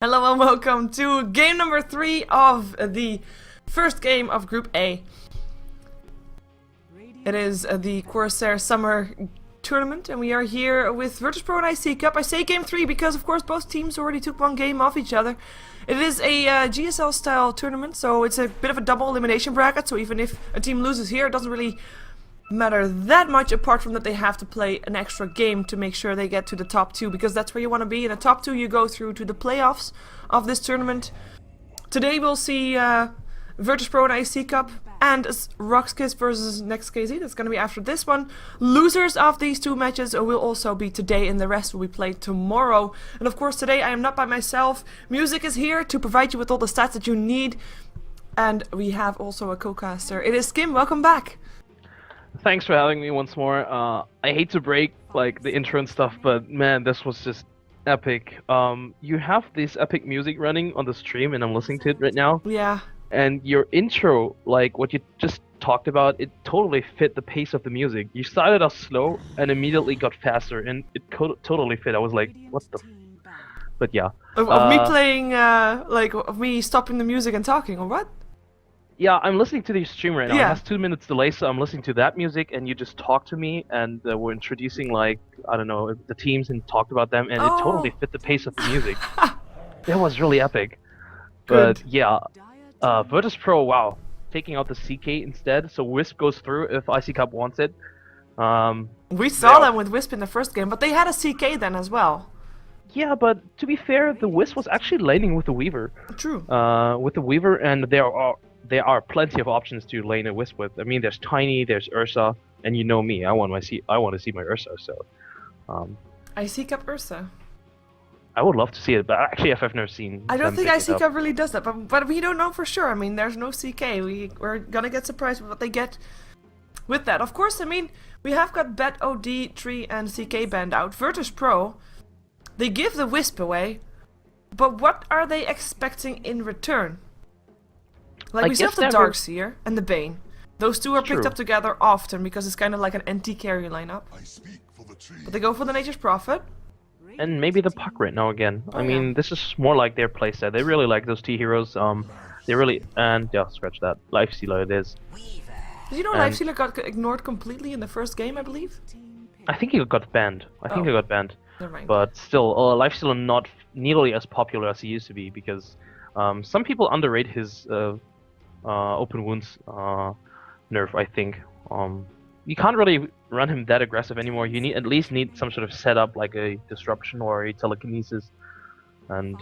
Hello and welcome to game number 3 of the first game of Group A. It is the Corsair Summer Tournament, and we are here with virtus.pro and iCCup. I say game 3 because, of course, both teams already took one game off each other. It is a GSL-style tournament, so it's a bit of a double elimination bracket, so even if a team loses here, it doesn't really matter that much, apart from that they have to play an extra game to make sure they get to the top 2, because that's where you want to be. In the top 2 you go through to the playoffs of this tournament. Today we'll see virtus.pro and iCCup and Roxkiss versus NextKZ. That's going to be after this one. Losers of these two matches will also be today, and the rest will be played tomorrow. And of course today I am not by myself. Musik is here to provide you with all the stats that you need, and we have also a co-caster. It is Skim. Welcome back. Thanks for having me once more. I hate to break like the intro and stuff, but man, this was just epic. You have this epic music running on the stream, and I'm listening to it right now. Yeah. And your intro, like what you just talked about, it totally fit the pace of the music. You started off slow and immediately got faster, and it totally fit. I was like, what the? But yeah. Of me playing, of me stopping the music and talking, or what? Yeah, I'm listening to the stream right now. Yeah. It has 2 minutes delay, so I'm listening to that music, and you just talk to me, and we're introducing, like, I don't know, the teams and talked about them, and it totally fit the pace of the music. That was really epic. Good. But yeah, virtus.pro, wow, taking out the CK instead, so Wisp goes through if iCCup wants it. We saw them with Wisp in the first game, but they had a CK then as well. Yeah, but to be fair, the Wisp was actually laning with the Weaver. True. With the Weaver, and there are plenty of options to lane a Wisp with. I mean, there's Tiny, there's Ursa, and you know me, I want to see my Ursa. So, iCCup Ursa. I would love to see it, but actually, I've never seen. I don't think iCCup really does that, but we don't know for sure. I mean, there's no CK. We're gonna get surprised with what they get with that. Of course, I mean, we have got Bet OD, Tree, and CK banned out. virtus.pro, they give the Wisp away, but what are they expecting in return? Like, we still have the Darkseer and the Bane. Those two are picked up together often because it's kind of like an anti-carry lineup. But they go for the Nature's Prophet. And maybe the Puck right now again. I mean, this is more like their playset. They really like those T-Heroes. They really... And, yeah, scratch that. Lifestealer it is. Did you know Lifestealer got ignored completely in the first game, I believe? I think he got banned. I think he got banned. Never mind. But still, Lifestealer not nearly as popular as he used to be, because some people underrate his... open wounds nerf, I think. You can't really run him that aggressive anymore. You at least need some sort of setup, like a disruption or a telekinesis. And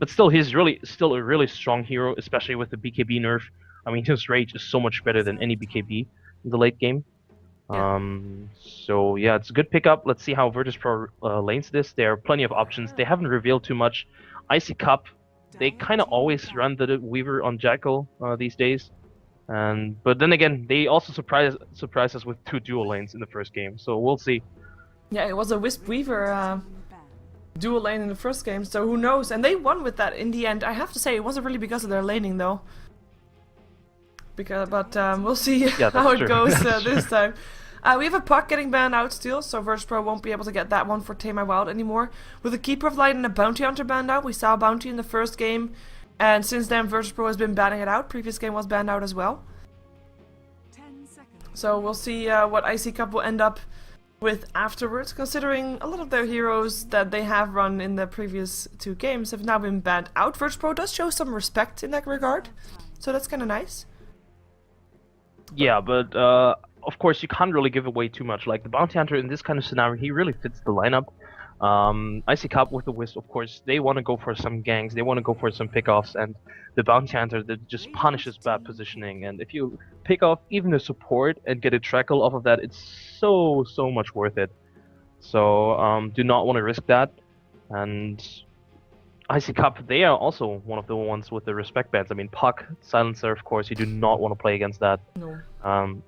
but still, he's still a really strong hero, especially with the BKB nerf. I mean, his rage is so much better than any BKB in the late game. So yeah, it's a good pickup. Let's see how virtus.pro lanes this. There are plenty of options. They haven't revealed too much. iCCup, they kind of always run the Weaver on Jackal these days, but then again, they also surprise us with 2 dual lanes in the first game. So we'll see. Yeah, it was a Wisp Weaver dual lane in the first game, so who knows? And they won with that in the end. I have to say, it wasn't really because of their laning though. But we'll see how it goes this time. We have a Puck getting banned out still, so virtus.pro won't be able to get that one for Tame My Wild anymore. With a Keeper of Light and a Bounty Hunter banned out, we saw Bounty in the first game, and since then virtus.pro has been banning it out. Previous game was banned out as well. So we'll see what iCCup will end up with afterwards, considering a lot of their heroes that they have run in the previous 2 games have now been banned out. virtus.pro does show some respect in that regard, so that's kind of nice. Yeah, but of course, you can't really give away too much. Like the Bounty Hunter in this kind of scenario, he really fits the lineup. iCCup with the Wisp, of course, they want to go for some ganks, they want to go for some pickoffs, and the Bounty Hunter that just punishes bad positioning. And if you pick off even a support and get a trackle off of that, it's so much worth it. So do not want to risk that. And iCCup, they are also one of the ones with the respect bans. I mean, Puck, Silencer, of course, you do not want to play against that. No.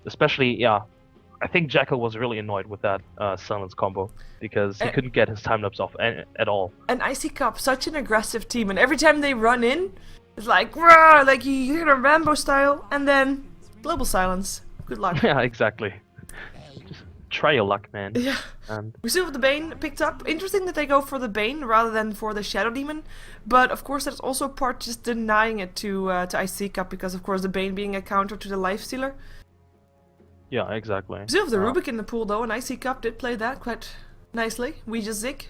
Especially, yeah, I think Jackal was really annoyed with that Silence combo, because he couldn't get his time-lapse off at all. And iCCup, such an aggressive team, and every time they run in, it's like, rah, like you hear the Rambo style, and then Global Silence. Good luck. Yeah, exactly. Just try your luck, man. Yeah. And We still have the Bane picked up. Interesting that they go for the Bane rather than for the Shadow Demon. But of course that's also part just denying it to iCCup because of course the Bane being a counter to the Lifestealer. yeah, exactly. We still have the Rubik in the pool though, and iCCup did play that quite nicely. We just Zig.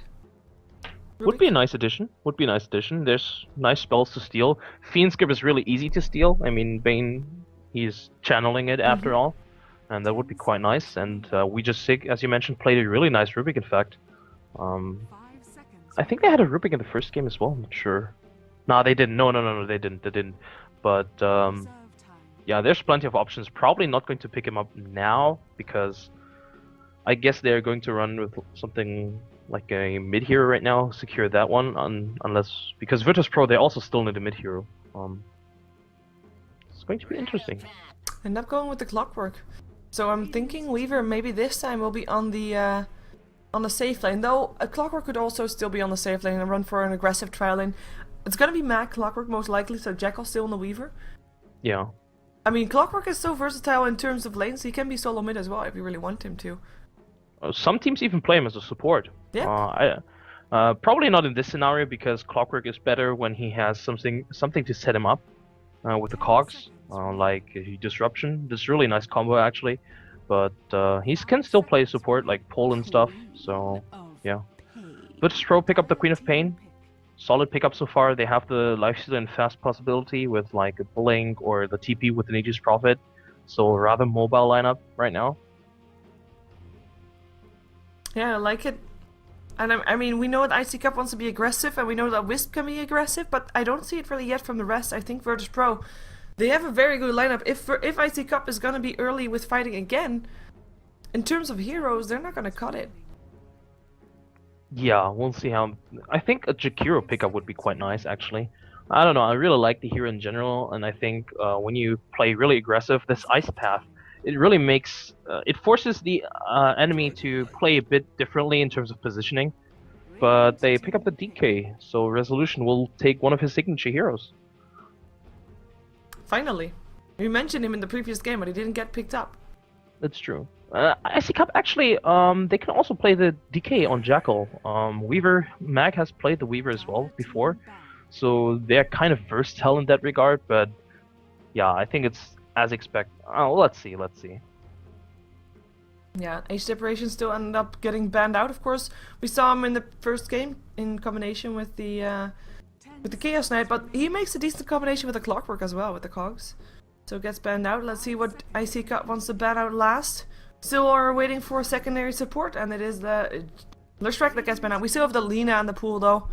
Would be a nice addition. Would be a nice addition. There's nice spells to steal. Fiend Skip is really easy to steal. I mean, Bane, he's channeling it after all, and that would be quite nice. And we just Sig, as you mentioned, played a really nice Rubik. In fact, I think they had a Rubik in the first game as well. I'm not sure. Nah, they didn't. No, they didn't. They didn't. But yeah, there's plenty of options. Probably not going to pick him up now because I guess they're going to run with something like a mid hero right now, secure that one, unless because virtus.pro they also still need a mid hero. It's going to be interesting. End up going with the Clockwork. So I'm thinking Weaver maybe this time will be on the safe lane. Though a Clockwork could also still be on the safe lane and run for an aggressive trial lane. It's gonna be Mag Clockwork most likely, so Jackal still on the Weaver. Yeah. I mean, Clockwork is so versatile in terms of lanes, he can be solo mid as well if you really want him to. Some teams even play him as a support. Yeah. Probably not in this scenario because Clockwork is better when he has something to set him up with the cogs, like Disruption. This is really nice combo actually, but he can still play support like pull and stuff. So yeah, virtus.pro pick up the Queen of Pain. Solid pickup so far. They have the lifesteal and fast possibility with like a Blink or the TP with an Aegis Prophet. So rather mobile lineup right now. Yeah, I like it. And I mean, we know that iCCup wants to be aggressive, and we know that Wisp can be aggressive, but I don't see it really yet from the rest. I think virtus.pro, they have a very good lineup. If iCCup is going to be early with fighting again, in terms of heroes, they're not going to cut it. Yeah, we'll see how... I think a Jakiro pickup would be quite nice, actually. I don't know, I really like the hero in general, and I think when you play really aggressive, this Ice Path, it really makes... it forces the enemy to play a bit differently in terms of positioning, but they pick up the DK, so Resolution will take one of his signature heroes. Finally. We mentioned him in the previous game, but he didn't get picked up. That's true. iCCup actually, they can also play the DK on Jackal. Weaver, Mag has played the Weaver as well before, so they're kind of versatile in that regard, but yeah, I think it's as expected. Oh, let's see. Yeah, Age Separation still ended up getting banned out, of course. We saw him in the first game in combination with the Chaos Knight, but he makes a decent combination with the Clockwork as well, with the cogs. So it gets banned out. Let's see what iCCup wants to ban out last. Still are waiting for secondary support, and it is the Lurstrike that gets banned out. We still have the Lina in the pool though.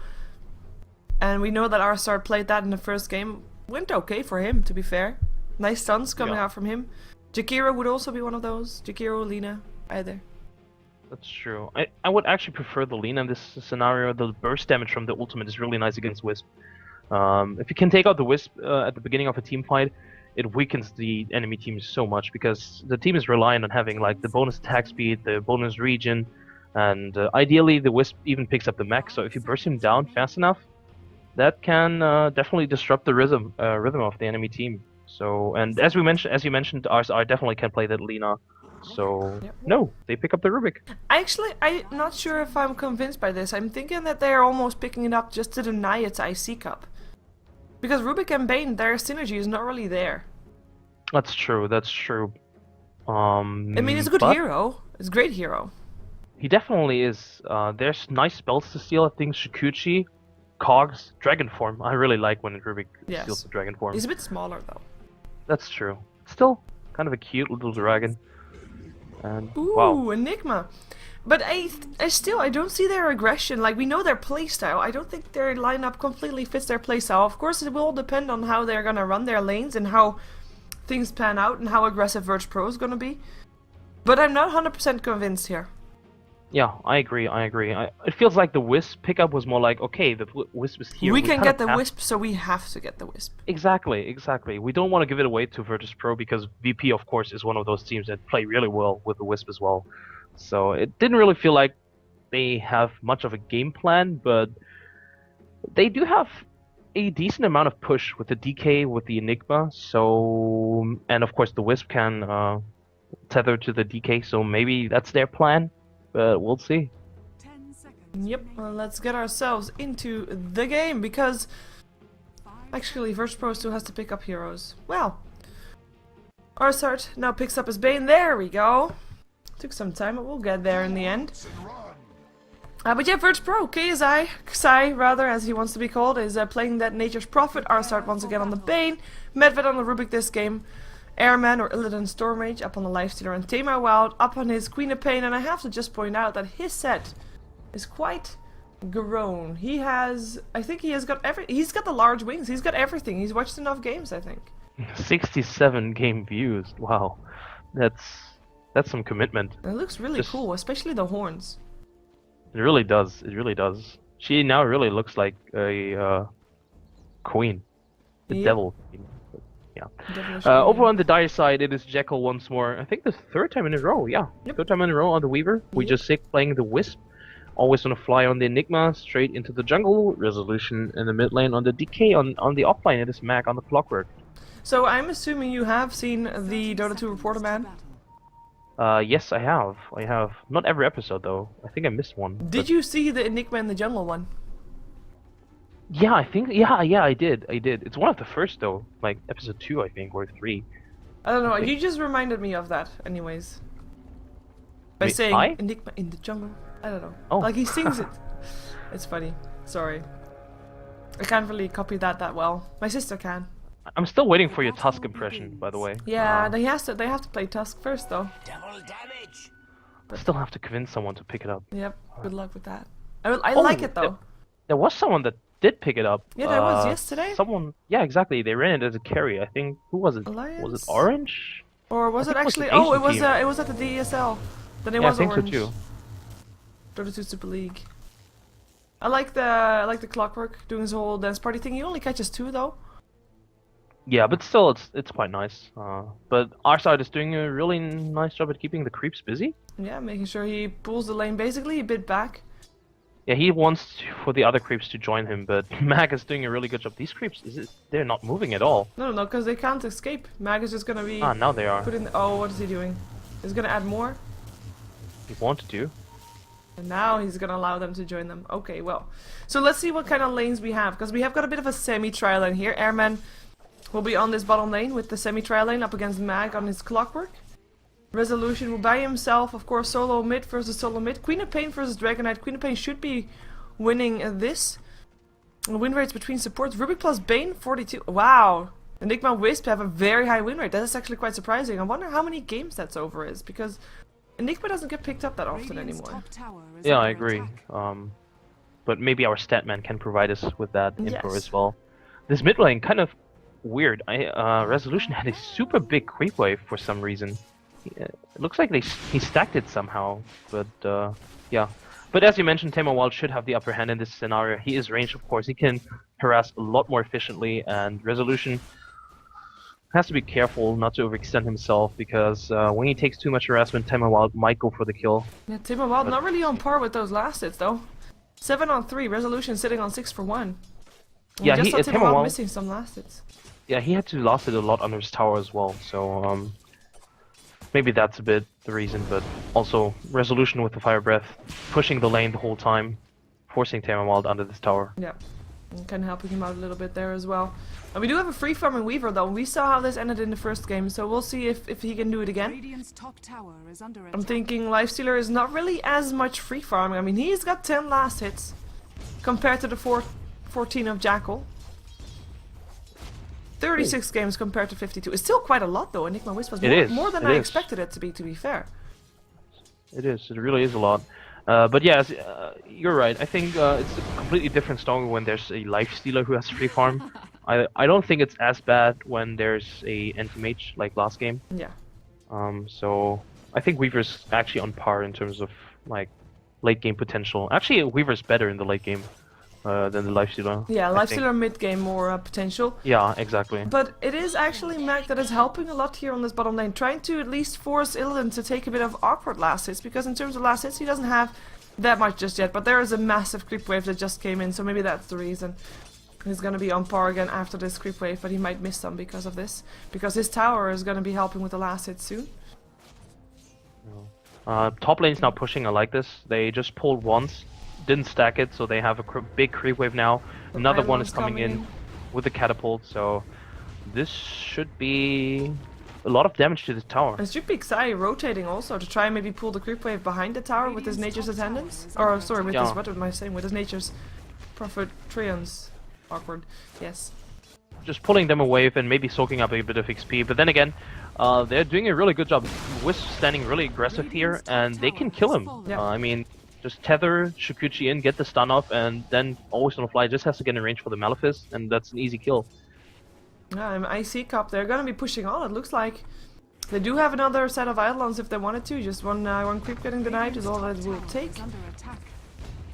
And we know that Arsar played that in the first game. Went okay for him, to be fair. Nice stuns coming out from him. Jakiro would also be one of those. Jakiro, Lina, either. That's true. I would actually prefer the Lina in this scenario. The burst damage from the ultimate is really nice against Wisp. If you can take out the Wisp at the beginning of a team fight, it weakens the enemy team so much because the team is reliant on having like the bonus attack speed, the bonus regen, and ideally the Wisp even picks up the mech. So if you burst him down fast enough, that can definitely disrupt the rhythm of the enemy team. So, and as you mentioned, RSR definitely can play that Lina. So no, they pick up the Rubik. I'm not sure if I'm convinced by this. I'm thinking that they're almost picking it up just to deny it to iCCup. Because Rubik and Bane, their synergy is not really there. That's true. I mean, he's a good hero. He's a great hero. He definitely is. There's nice spells to steal. I think Shikuchi, Cogs, Dragon Form. I really like when Rubik steals the Dragon Form. He's a bit smaller though. That's true. Still, kind of a cute little dragon. And ooh, wow. Enigma. But I don't see their aggression. Like, we know their playstyle. I don't think their lineup completely fits their playstyle. Of course, it will all depend on how they're gonna run their lanes and how things pan out and how aggressive virtus.pro is gonna be. But I'm not 100% convinced here. Yeah, I agree. It feels like the Wisp pickup was more like, okay, the Wisp is here. We can get the Wisp, so we have to get the Wisp. Exactly. We don't want to give it away to virtus.pro because VP, of course, is one of those teams that play really well with the Wisp as well. So it didn't really feel like they have much of a game plan, but they do have a decent amount of push with the DK, with the Enigma. So, and of course the Wisp can tethered to the DK, so maybe that's their plan, but we'll see. 10 seconds. Yep, well, let's get ourselves into the game because actually virtus.pro still has to pick up heroes. Well, Arsart now picks up his Bane. There we go. Took some time, but we'll get there in the end. But yeah, virtus.pro, Ksai rather, as he wants to be called, is playing that Nature's Prophet. Arsart once again on the Bane, Medved on the Rubik this game, Airman or Illidan Stormage up on the Lifestealer, and Tamar Wild up on his Queen of Pain. And I have to just point out that his set is quite grown. He has, I think he has got he's got the large wings, he's got everything. He's watched enough games, I think. 67 game views. Wow, that's some commitment. And it looks really cool, especially the horns. It really does. It really does. She now really looks like a queen, the Yep. devil queen. Yeah. Definitely Over on the dire side, it is Jekyll once more. I think the third time in a row. Yeah, Yep. third time in a row on the Weaver. We Yep. just sick playing the Wisp. Always on a fly on the Enigma, straight into the jungle. Resolution in the mid lane on the DK. On the offline, it is Mag on the Clockwork. So I'm assuming you have seen the Dota 2 Reporter Man. Yes, I have. I have. Not every episode though. I think I missed one. Did you see the Enigma in the jungle one? Yeah, I think. Yeah, I did. It's one of the first though. Like episode 2, I think, or 3. I don't know, I think- you just reminded me of that, anyways. By Wait, saying I? Enigma in the jungle. I don't know. Oh. Like he sings it. It's funny. Sorry. I can't really copy that well. My sister can. I'm still waiting for your Tusk impression, by the way. Yeah, they have to play Tusk first though. Double damage. I still have to convince someone to pick it up. Yep, good luck with that. I Oh, like it though. There was someone that did pick it up. Yeah, there was yesterday. Someone, yeah, exactly. They ran it as a carry. I think. Who was it? Was Alliance? it Orange? Or was I it think it was actually? the Oh, it Asian was team. it was at the DSL. Then it Yeah, I was think Orange. so too. Dota 2 Super League. I like the Clockwork doing his whole dance party thing. He only catches 2 though. Yeah, but still, it's quite nice. But our side is doing a really nice job at keeping the creeps busy. Yeah, making sure he pulls the lane basically a bit back. Yeah, he wants for the other creeps to join him, but Mag is doing a really good job. These creeps, they're not moving at all. No, because they can't escape. Mag is just gonna be Ah, now they are. put in. Oh, what is he doing? He's gonna add more, He wanted to. and now he's gonna allow them to join them. Okay, well, so let's see what kind of lanes we have, because we have got a bit of a semi-trial lane here. Airman will be on this bottom lane with the semi-trial lane up against Mag on his Clockwork. Resolution will by himself, of course, solo mid versus solo mid. Queen of Pain versus Dragon Knight. Queen of Pain should be winning this. Win rates between supports. Rubik plus Bane, 42. Wow. Enigma and Wisp have a very high win rate. That is actually quite surprising. I wonder how many games that's over is, because Enigma doesn't get picked up that often anymore. Yeah, I agree. But maybe our stat man can provide us with that info Yes. as well. This mid lane kind of weird. Resolution had a super big creep wave for some reason. It looks like he stacked it somehow, but yeah. But as you mentioned, Tamar Wild should have the upper hand in this scenario. He is ranged, of course. He can harass a lot more efficiently, and Resolution has to be careful not to overextend himself, because when he takes too much harassment, Tamar Wild might go for the kill. Yeah, Timber Wild not really on par with those last hits though. 7 on 3, Resolution sitting on 6 for 1. Yeah, just he saw Timber Tamar Wild Wild. missing some last hits. Yeah, he had to last it a lot under his tower as well, so maybe that's a bit the reason, but also Resolution with the Fire Breath, pushing the lane the whole time, forcing Tamar Wild under this tower. Yeah, and kind of helping him out a little bit there as well. And we do have a free farming Weaver though. We saw how this ended in the first game, so we'll see if he can do it again. Radiant's top tower is under I'm attack. thinking Lifestealer is not really as much free farming. I mean, he's got 10 last hits compared to the 14 of Jackal. 36 games compared to 52. It's still quite a lot though. Enigma Wisp was It is, more than it I is. expected it to be fair. It is. It really is a lot. But yeah, you're right. I think it's a completely different story when there's a life stealer who has free farm. I don't think it's as bad when there's a anti-mage like last game. Yeah. So I think Weaver's actually on par in terms of like late game potential. Actually, Weaver's better in the late game than the life stealer. Yeah, I think. Lifestealer mid game more potential. Yeah, exactly. But it is actually Mac that is helping a lot here on this bottom lane, trying to at least force Illidan to take a bit of awkward last hits, because in terms of last hits he doesn't have that much just yet, but there is a massive creep wave that just came in, so maybe that's the reason. He's gonna be on par again after this creep wave, but he might miss some because of this, because his tower is gonna be helping with the last hit soon. Top lane's now pushing. I like this. They just pulled once, didn't stack it, so they have a big creep wave now. Another one is coming in with the catapult, so this should be a lot of damage to this tower. It should be Xai rotating also to try and maybe pull the creep wave behind the tower with his Nature's Attendants. Or sorry, with his, what am I saying? With his Nature's Prophet Trions. Awkward. Yes. Just pulling them away and maybe soaking up a bit of XP, but then again, they're doing a really good job. Wisp standing really aggressive here, and they can kill him. Yeah. I mean, just tether Shukuchi in, get the stun off, and then always on the fly. Just has to get in range for the Malefice, and that's an easy kill. Yeah, iCCup, they're gonna be pushing on, it looks like. They do have another set of Eidolons if they wanted to, just one creep getting denied is all that it will take.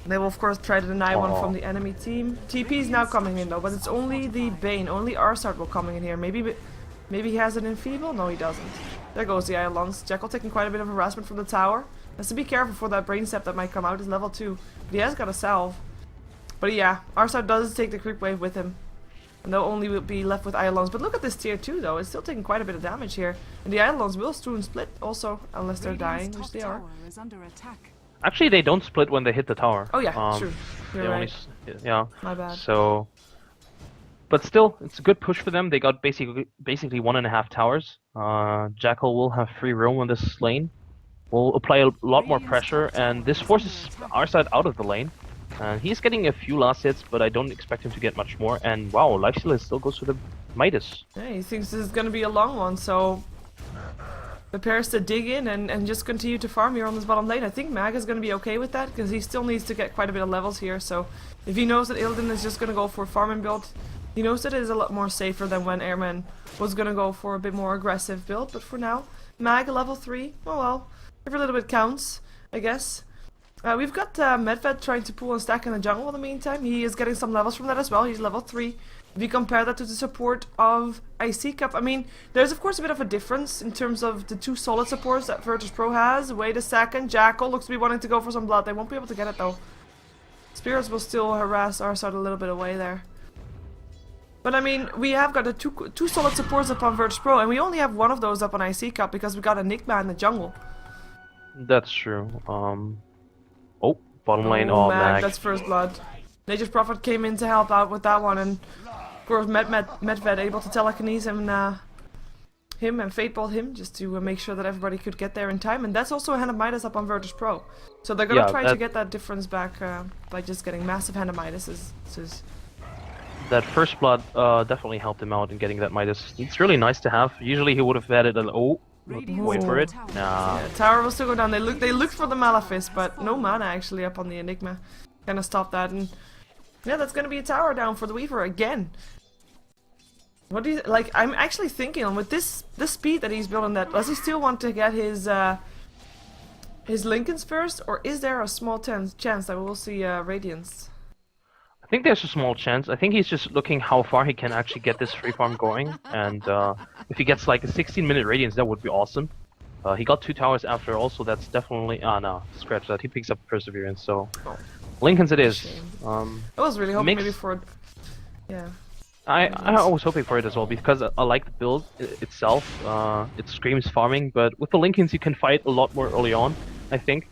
They will of course try to deny one from the enemy team. TP is now coming in though, but it's only the Bane, only Arsart will coming in here. Maybe he has an Enfeeble? No, he doesn't. There goes the Eidolons. Jekyll taking quite a bit of harassment from the tower. Has to be careful for that Brain Step that might come out, is level 2. But he has got a salve. But yeah, Arsart does take the creep wave with him. And they'll only be left with Eidolons. But look at this tier 2 though, it's still taking quite a bit of damage here. And the Eidolons will soon split also, unless they're dying, which they are. Actually, they don't split when they hit the tower. Oh yeah, true. You're right. Yeah. My bad. So, but still, it's a good push for them. They got basically 1.5 towers. Jackal will have free roam on this lane. Will apply a lot more pressure, and this forces our side out of the lane. He's getting a few last hits, but I don't expect him to get much more. And wow, Lifestealer still goes for the Midas. Yeah, he thinks this is gonna be a long one, so prepares to dig in and just continue to farm here on this bottom lane. I think Mag is going to be okay with that, because he still needs to get quite a bit of levels here, so if he knows that Illidan is just going to go for a farming build, he knows that it is a lot more safer than when Airman was going to go for a bit more aggressive build, but for now, Mag level 3, oh well, every little bit counts, I guess. We've got Medved trying to pull and stack in the jungle in the meantime. He is getting some levels from that as well, he's level 3. If you compare that to the support of iCCup, I mean, there's of course a bit of a difference in terms of the two solid supports that virtus.pro has. Wait a second, Jackal looks to be wanting to go for some blood. They won't be able to get it though. Spirits will still harass Arsart a little bit away there. But I mean, we have got the two solid supports up on virtus.pro, and we only have one of those up on iCCup because we got Enigma in the jungle. That's true. Oh, bottom lane. Oh, man, that's first blood. Nature's Prophet came in to help out with that one, and of course Medved able to telekinesis him and Fateball him just to make sure that everybody could get there in time, and that's also a Hand of Midas up on virtus.pro. So they're gonna try to get that difference back by just getting massive Hand of Midases. That first blood definitely helped him out in getting that Midas. It's really nice to have. Usually he would have had it an wait for it. Nah. Yeah, tower will still go down. They looked for the Malefice, but no mana actually up on the Enigma. Gonna stop that, and yeah, that's gonna be a tower down for the Weaver again. What do you like? I'm actually thinking with this speed that he's building, that does he still want to get his Lincolns first, or is there a small chance that we will see Radiance? I think there's a small chance. I think he's just looking how far he can actually get this free farm going, and if he gets like a 16-minute Radiance, that would be awesome. He got 2 towers after all, so that's definitely no, scratch that. He picks up Perseverance, so. Lincoln's it is. I was really hoping maybe for it. Yeah. I was hoping for it as well, because I like the build itself. It screams farming, but with the Lincolns you can fight a lot more early on, I think.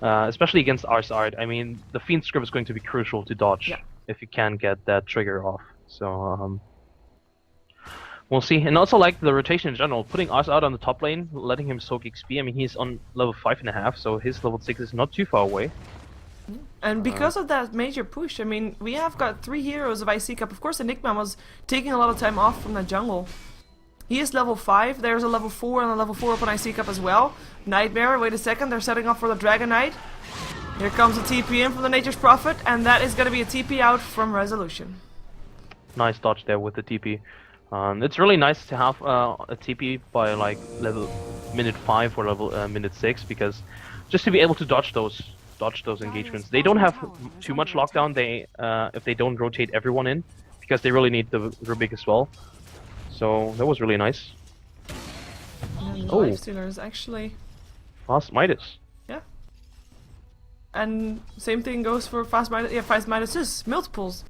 Especially against Arsart. I mean, the Fiend Script is going to be crucial to dodge if you can get that trigger off. So we'll see. And also like the rotation in general, putting Arsart on the top lane, letting him soak XP. I mean, he's on level 5.5, so his level 6 is not too far away. And because of that major push, I mean, we have got 3 heroes of iCCup. Of course, Enigma was taking a lot of time off from the jungle. He is level 5. There's a level 4 and a level 4 up on iCCup as well. Nightmare, wait a second, they're setting up for the Dragon Knight. Here comes a TP in from the Nature's Prophet, and that is going to be a TP out from Resolution. Nice dodge there with the TP. It's really nice to have a TP by like level minute 5 or level minute 6, because just to be able to dodge those engagements. They don't have too much lockdown. They if they don't rotate everyone in, because they really need the Rubik as well. So that was really nice. And Lifestealer is actually fast Midas. Yeah. And same thing goes for fast Midas. Yeah, fast Midas is multiples.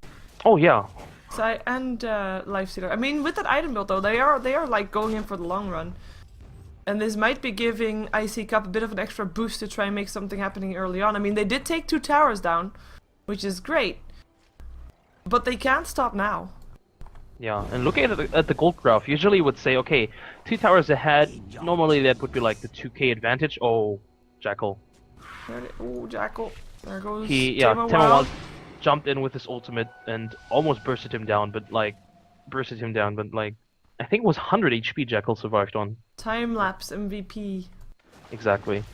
Oh yeah. Psy and Lifestealer. I mean, with that item build though, they are like going in for the long run. And this might be giving iCCup a bit of an extra boost to try and make something happening early on. I mean, they did take 2 towers down, which is great. But they can't stop now. Yeah, and looking at the gold graph, usually you would say, okay, 2 towers ahead, normally that would be like the 2k advantage. Oh, Jackal. Oh, Jackal. There goes Tema Wild jumped in with his ultimate and almost bursted him down, but like, I think it was 100 HP Jackal survived on. Time-lapse MVP. Exactly.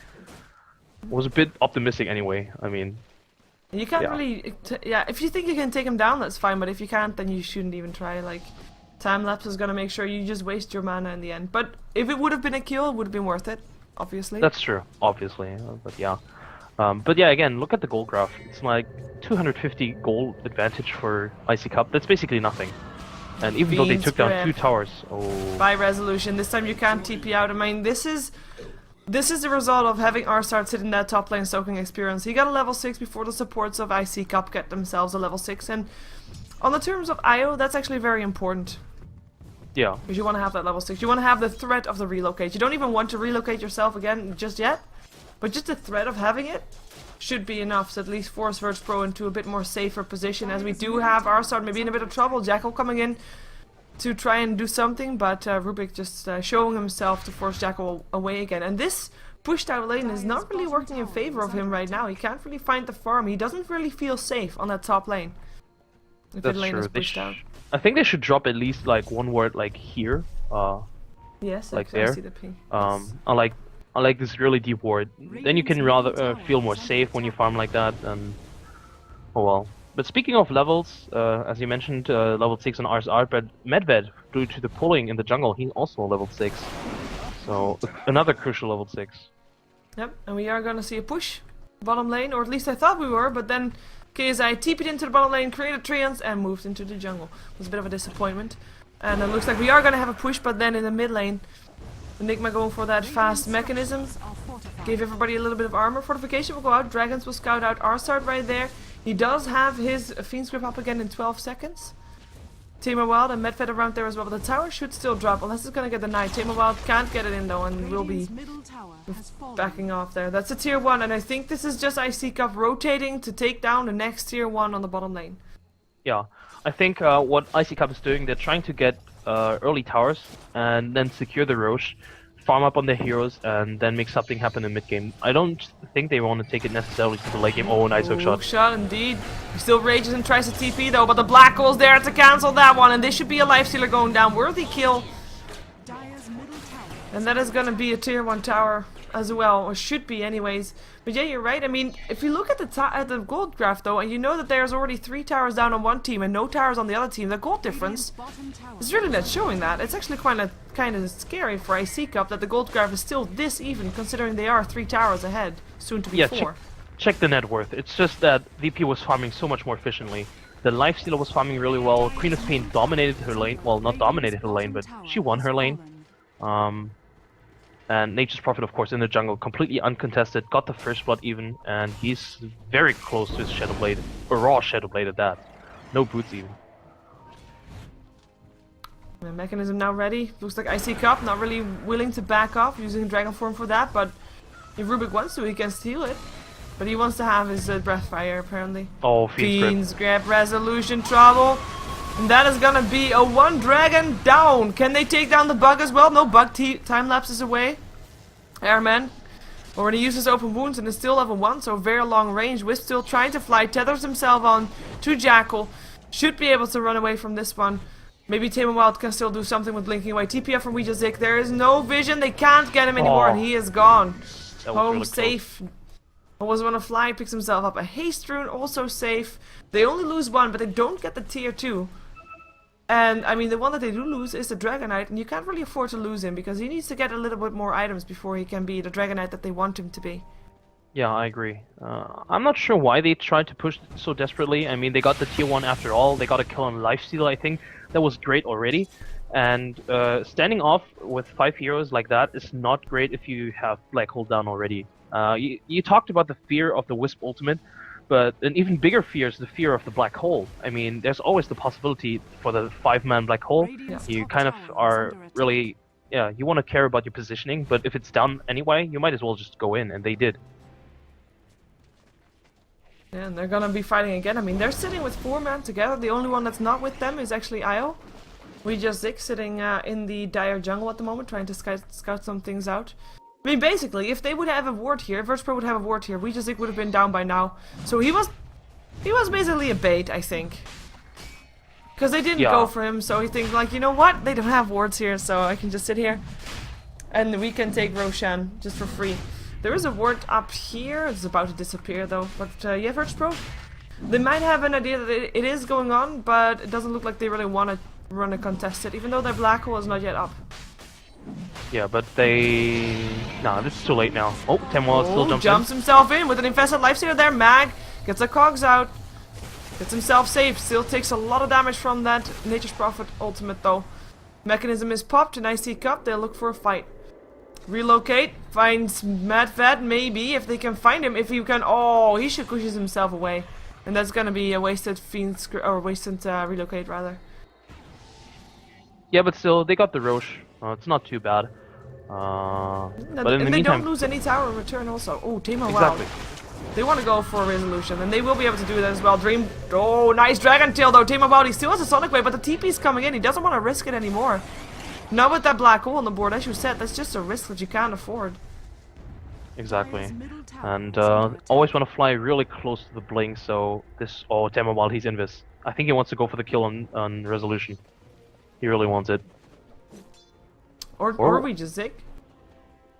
Was a bit optimistic anyway, I mean. You can't really... if you think you can take him down, that's fine, but if you can't, then you shouldn't even try. Like, time-lapse is gonna make sure you just waste your mana in the end. But if it would have been a kill, it would have been worth it, obviously. That's true, obviously, but yeah. But yeah, again, look at the gold graph. It's like 250 gold advantage for iCCup. That's basically nothing. And even though they took down 2 towers, by resolution, this time you can't TP out. I mean, this is the result of having Arsart sit in that top lane soaking experience. He got a level 6 before the supports of iCCup get themselves a level 6, and on the terms of IO, that's actually very important. Yeah. Because you want to have that level 6. You want to have the threat of the relocate. You don't even want to relocate yourself again just yet, but just the threat of having it should be enough to at least force virtus.pro into a bit more safer position, as we do have Arsart maybe in a bit of trouble. Jackal coming in to try and do something, but Rubik just showing himself to force Jackal away again. And this pushed out lane is not really working in favor of him right now. He can't really find the farm. He doesn't really feel safe on that top lane. If that's lane true. is pushed out. I think they should drop at least like one word like here. Yes, like I there. see the ping. I like this really deep ward. Then you can rather feel more safe when you farm like that. And oh well. But speaking of levels, as you mentioned, level 6 on Art, but Medved, due to the pulling in the jungle, he's also level 6. So another crucial level 6. Yep, and we are gonna see a push bottom lane, or at least I thought we were, but then KSI TP'd into the bottom lane, created treants, and moved into the jungle. It was a bit of a disappointment. And it looks like we are gonna have a push, but then in the mid lane, Enigma going for that fast mechanism. Gave everybody a little bit of armor. Fortification will go out. Dragons will scout out Arsart right there. He does have his Fiend's Grip up again in 12 seconds. Tema Wild and Medved around there as well, but the tower should still drop unless it's gonna get the knight. Tema Wild can't get it in though, and will be backing off there. That's a tier 1, and I think this is just iCCup rotating to take down the next tier 1 on the bottom lane. Yeah, I think what iCCup is doing, they're trying to get early towers and then secure the Roche, farm up on their heroes, and then make something happen in mid game. I don't think they want to take it necessarily to the late game. Oh, nice hook shot. Hook shot indeed. He still rages and tries to TP though, but the black hole's there to cancel that one, and this should be a lifestealer going down. Worthy kill. And that is gonna be a tier 1 tower as well, or should be anyways. But yeah, you're right. I mean, if you look at the gold graph though, and you know that there's already 3 towers down on one team and no towers on the other team, the gold difference is really not showing that. It's actually kind of scary for iCCup that the gold graph is still this even, considering they are 3 towers ahead, soon to be 4. Check the net worth. It's just that VP was farming so much more efficiently. The lifestealer was farming really well. Queen of Pain dominated her lane. Well, not dominated her lane, but she won her lane. And Nature's Prophet, of course, in the jungle, completely uncontested, got the first blood even, and he's very close to his Shadow Blade, a raw Shadow Blade at that. No boots even. The mechanism now ready. Looks like iCCup not really willing to back off, using Dragon Form for that, but if Rubik wants to, he can steal it. But he wants to have his Breathfire, apparently. Oh, Fiend's Grip, resolution, trouble. And that is gonna be a 1 dragon down. Can they take down the bug as well? No, bug time lapses away. Airman already uses open wounds and is still level 1, so very long range. Wisp still trying to fly, tethers himself on to Jackal. Should be able to run away from this one. Maybe Tema Wild can still do something with blinking away. TPF from Weejazik. There is no vision. They can't get him anymore, and he is gone. Home really safe. Was want to fly, picks himself up. A haste rune, also safe. They only lose 1, but they don't get the tier 2. And, I mean, the one that they do lose is the Dragonite, and you can't really afford to lose him, because he needs to get a little bit more items before he can be the Dragonite that they want him to be. Yeah, I agree. I'm not sure why they tried to push so desperately. I mean, they got the tier 1 after all. They got a kill on Lifesteal, I think. That was great already. And standing off with 5 heroes like that is not great if you have Black Hole down already. You talked about the fear of the Wisp ultimate, but an even bigger fear is the fear of the Black Hole. I mean, there's always the possibility for the 5-man Black Hole. You kind of are really Yeah, you want to care about your positioning, but if it's down anyway, you might as well just go in, and they did. Yeah, and they're gonna be fighting again. I mean, they're sitting with 4 men together. The only one that's not with them is actually Io. We just Zik sitting in the dire jungle at the moment, trying to scout some things out. I mean, basically, if they would have a ward here, virtus.pro would have a ward here, we just Zik would have been down by now. So he was basically a bait, I think. Because they didn't go for him, so he thinks like, you know what? They don't have wards here, so I can just sit here. And we can take Roshan just for free. There is a ward up here. It's about to disappear though. But yeah, virtus.pro. They might have an idea that it is going on, but it doesn't look like they really want to run a contest it, even though their black hole is not yet up. Yeah, but they... Nah, this is too late now. Oh, Temwall still jumps himself in with an infested lifestealer there. Mag gets the cogs out. Gets himself saved. Still takes a lot of damage from that Nature's Prophet ultimate though. Mechanism is popped and iCCup. They'll look for a fight. Relocate. Finds MadVed maybe if they can find him. If he can. Oh, he should pushes himself away. And that's gonna be a wasted fiend or wasted relocate rather. Yeah, but still, they got the Roche. It's not too bad. But in the they meantime, don't lose any tower in return also. Oh, Tamer, exactly. wow. They want to go for a resolution, and they will be able to do that as well. Dream. Oh, nice Dragon Tail though. Tamer, wow, he still has a Sonic Wave, but the TP's coming in. He doesn't want to risk it anymore. Not with that black hole on the board, as you said. That's just a risk that you can't afford. Exactly. And always want to fly really close to the blink, so this... Oh, Tamer, while he's invis. I think he wants to go for the kill on resolution. He really wants it. Or we just Zik.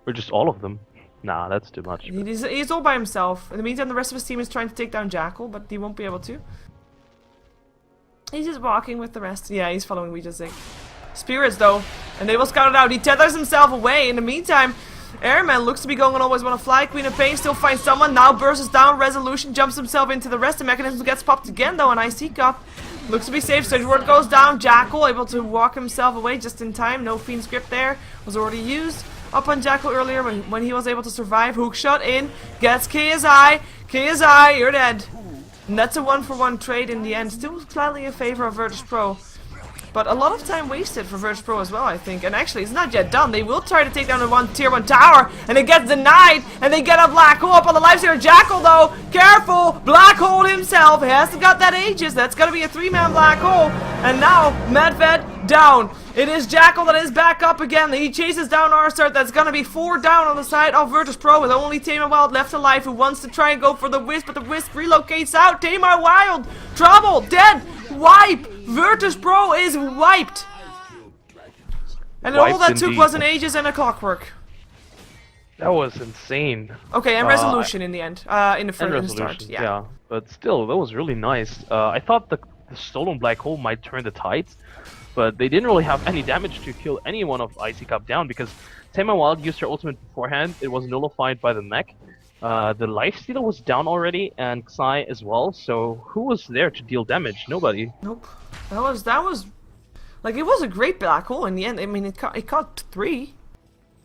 Or just all of them. Nah, that's too much. He's all by himself. In the meantime, the rest of his team is trying to take down Jackal, but he won't be able to. He's just walking with the rest. Yeah, he's following we just Zik. Spirits though, and they will scout it out. He tethers himself away. In the meantime, Airman looks to be going on always want to fly. Queen of Pain still finds someone. Now bursts down. Resolution jumps himself into the rest. The mechanism gets popped again though, and iCCup looks to be safe. Surge word goes down. Jackal able to walk himself away just in time. No Fiend's Grip there. Was already used up on Jackal earlier when he was able to survive. Hook shot in. Gets KSI. KSI, you're dead. And that's a 1-for-1 trade in the end. Still slightly in favor of virtus.pro. But a lot of time wasted for virtus.pro as well, I think. And actually, it's not yet done. They will try to take down the tier 1 tower, and it gets denied, and they get a black hole up on the lifestealer. Jackal, though, careful! Black hole himself. He hasn't got that Aegis. That's going to be a 3-man black hole. And now, MadVed down. It is Jackal that is back up again. He chases down Arstart. That's going to be 4 down on the side of virtus.pro, with only Tamar Wild left alive, who wants to try and go for the Wisp, but the Wisp relocates out. Tamar Wild, trouble, dead, wipe. virtus.pro is wiped. And all that took was an Aegis and a Clockwork. That was insane. Okay, and resolution in the end. In the first start. Yeah, but still, that was really nice. I thought the stolen black hole might turn the tides, but they didn't really have any damage to kill any one of iCCup down because Tamar Wild used her ultimate beforehand. It was nullified by the mech. The lifestealer was down already, and Xai as well. So who was there to deal damage? Nobody. Nope. That was like it was a great black hole in the end. I mean, it caught 3.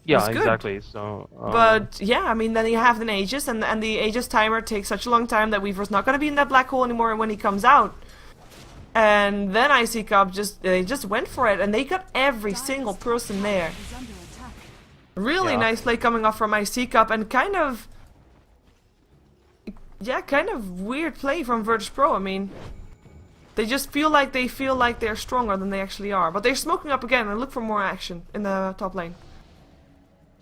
Yeah, exactly. So. But yeah, I mean, then you have the Aegis, and the Aegis timer takes such a long time that Weaver's not gonna be in that black hole anymore when he comes out. And then iCCup they just went for it, and they got every single person there. Really nice play coming off from iCCup, and kind of weird play from virtus.pro. I mean, they just feel like they're stronger than they actually are. But they're smoking up again and look for more action in the top lane.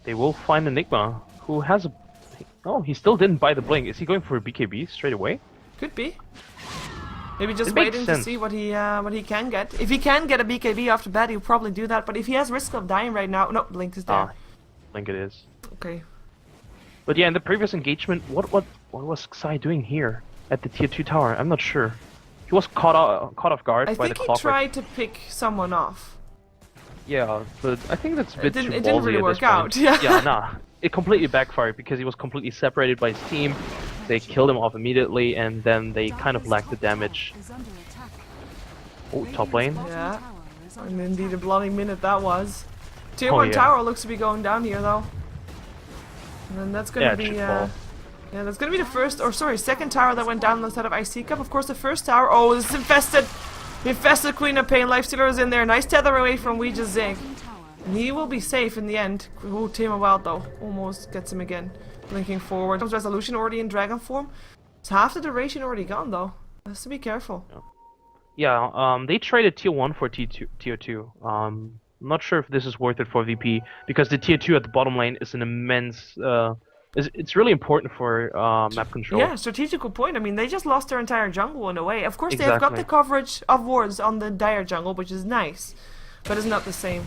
They will find Enigma, who has a... Oh, he still didn't buy the blink. Is he going for a BKB straight away? Could be. Maybe just waiting to see what he can get. If he can get a BKB off the bat, he'll probably do that. But if he has risk of dying right now... No, blink is there. Blink it is. Okay. But yeah, in the previous engagement, what was Xai doing here at the tier 2 tower? I'm not sure. He was caught off guard by the Clockwork. I think he tried to pick someone off. Yeah, but I think that's a bit too ballsy. It didn't really work out. Yeah, nah. It completely backfired because he was completely separated by his team. They killed him off immediately, and then they kind of lacked the damage. Oh, top lane. Yeah, and indeed a bloody minute that was. Tier 1 tower looks to be going down here though. And then that's gonna be that's gonna be the second tower that went down on the side of iCCup. Of course, the first tower. Oh, this is infested. The infested Queen of Pain. Lifestealer is in there. Nice tether away from We Just Zig. And he will be safe in the end. Oh, Tamer Wild though. Almost gets him again. Blinking forward. Comes Resolution already in dragon form. It's half the duration already gone though. Has to be careful. Yeah, they traded tier 1 for tier 2. I'm not sure if this is worth it for VP, because the tier 2 at the bottom lane is an immense... it's really important for map control. Yeah, strategical point. I mean, they just lost their entire jungle in a way. Of course, they've got the coverage of wards on the dire jungle, which is nice. But it's not the same.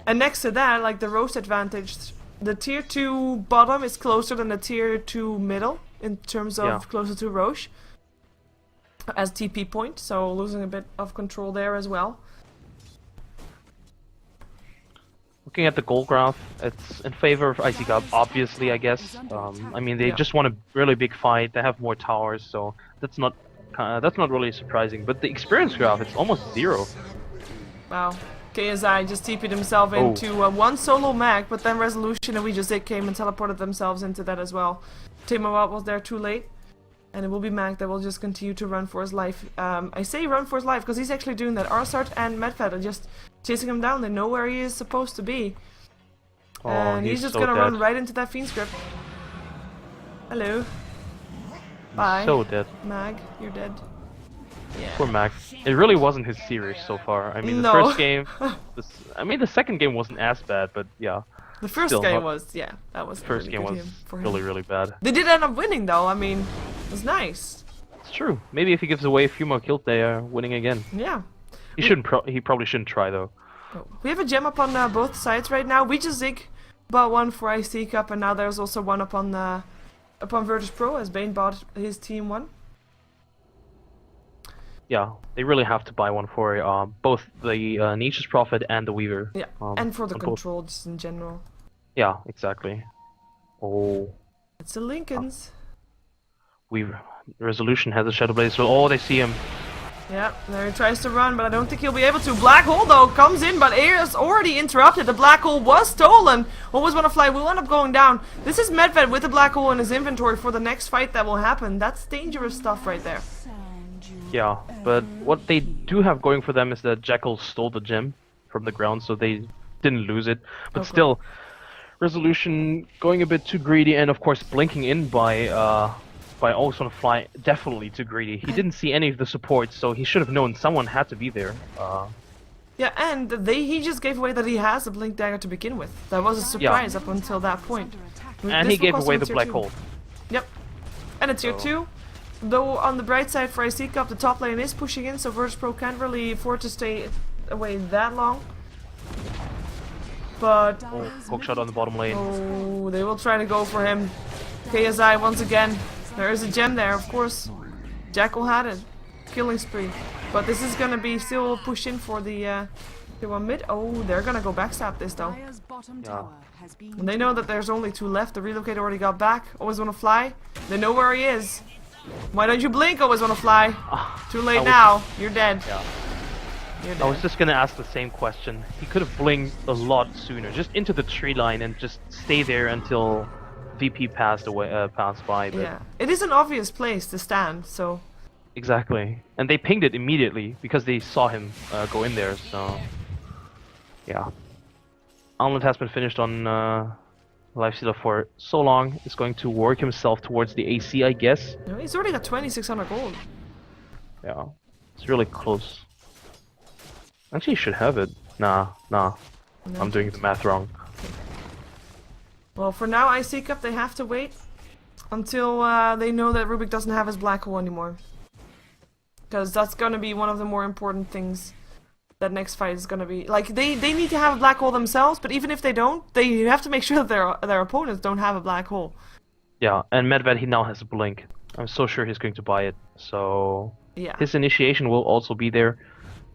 And next to that, like the roast advantage, the tier 2 bottom is closer than the tier 2 middle in terms of closer to Roche as TP point, so losing a bit of control there as well. Looking at the goal graph, it's in favor of iCCup, obviously, I guess. I mean, they just want a really big fight. They have more towers, so that's not really surprising. But the experience graph, it's almost 0. Wow. KSI just TP'd himself into one solo mag, but then Resolution and We Just Did came and teleported themselves into that as well. Timawat was there too late, and it will be Mag that will just continue to run for his life. I say run for his life because he's actually doing that. Arsart and Medved are just chasing him down. They know where he is supposed to be. Oh, and he's just so gonna dead. run right into that Fiend's Grip. Hello. Bye. So dead. Mag, you're dead. Yeah. Poor Mac. It really wasn't his series so far. I mean, the first game... the second game wasn't as bad, but yeah. The first game was, yeah, that was first really game good was for him. really, really bad. They did end up winning though, I mean, it was nice. It's true. Maybe if he gives away a few more kills, they are winning again. Yeah. He probably shouldn't try though. We have a gem up on both sides right now. We just Zig bought one for iCCup, and now there's also one up on virtus.pro as Bane bought his team one. Yeah, they really have to buy one for both the Niche's Prophet and the Weaver. Yeah, and for the control just in general. Yeah, exactly. Oh. It's the Lincolns. Weaver. Resolution has a Shadow Blaze, so oh, they see him. Yeah, there he tries to run, but I don't think he'll be able to. Black Hole, though, comes in, but air is already interrupted. The Black Hole was stolen. Always want to fly, will end up going down. This is Medved with the Black Hole in his inventory for the next fight that will happen. That's dangerous stuff right there. Yeah, but what they do have going for them is that Jackal stole the gem from the ground, so they didn't lose it. But still, Resolution going a bit too greedy, and of course blinking in by Always Wanna Fly, definitely too greedy. He didn't see any of the supports, so he should have known someone had to be there. Yeah, and he just gave away that he has a Blink Dagger to begin with. That was a surprise up until that point. And he gave away the Black Hole. Yep. And a tier 2. Though on the bright side for iCCup, the top lane is pushing in, so virtus.pro can't really afford to stay away that long. But... Oh, hookshot on the bottom lane. Oh, they will try to go for him. KSI once again. There is a gem there, of course. Jackal had it. Killing spree. But this is gonna be still pushed in for the one mid. Oh, they're gonna go backstab this though. Yeah. And they know that there's only 2 left. The Relocate already got back. Always Wanna Fly. They know where he is. Why don't you blink? Always Wanna Fly. Too late now. You're dead. Yeah. You're dead. I was just gonna ask the same question. He could have blinked a lot sooner, just into the tree line and just stay there until VP passed by. But yeah, it is an obvious place to stand, so... Exactly. And they pinged it immediately because they saw him go in there, so... Yeah. Armlet has been finished on Lifestealer for so long. He's going to work himself towards the AC, I guess. No, he's already got 2600 gold. Yeah. It's really close. Actually, he should have it. Nah. No. I'm doing the math wrong. Well, for now, iCCup, they have to wait until they know that Rubik doesn't have his Black Hole anymore. Because that's gonna be one of the more important things that next fight is gonna be. Like, they need to have a Black Hole themselves, but even if they don't, they have to make sure that their opponents don't have a Black Hole. Yeah, and Medved, he now has a blink. I'm so sure he's going to buy it. So yeah, his initiation will also be there.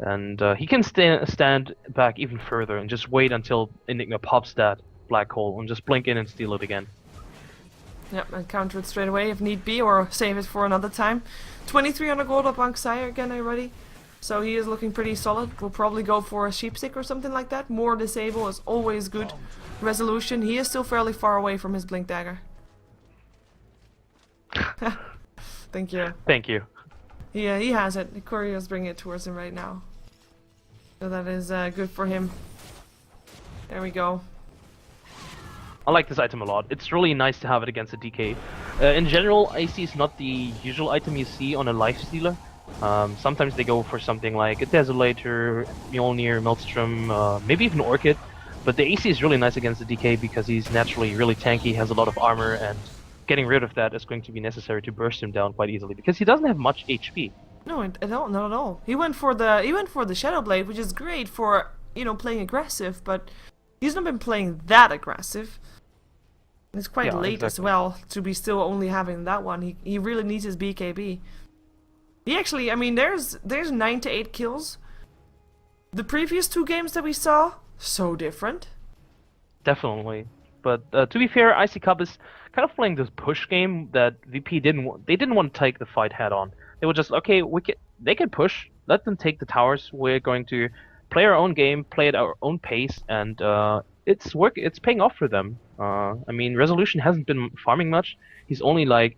And he can stand back even further and just wait until Enigma pops that Black Hole and just blink in and steal it again. Yep, and counter it straight away if need be, or save it for another time. 2300 gold up on Xayah again already. So he is looking pretty solid. We'll probably go for a sheepstick or something like that. More disable is always good. Resolution, he is still fairly far away from his Blink Dagger. Thank you. Thank you. Yeah, he has it. The courier's bringing it towards him right now. So that is good for him. There we go. I like this item a lot. It's really nice to have it against a DK. In general, IC is not the usual item you see on a life stealer. Sometimes they go for something like a Desolator, Mjolnir, Maelstrom, maybe even Orchid. But the AC is really nice against the DK because he's naturally really tanky, has a lot of armor, and getting rid of that is going to be necessary to burst him down quite easily because he doesn't have much HP. No, not at all. He went for the Shadow Blade, which is great for, you know, playing aggressive, but he's not been playing that aggressive. It's quite late as well to be still only having that one. He really needs his BKB. He actually, I mean, there's 9 to 8 kills. The previous 2 games that we saw, so different. Definitely. But to be fair, iCCup is kind of playing this push game that VP didn't want. They didn't want to take the fight head on. They were just, okay, they can push. Let them take the towers. We're going to play our own game, play at our own pace, and it's paying off for them. I mean, Resolution hasn't been farming much. He's only like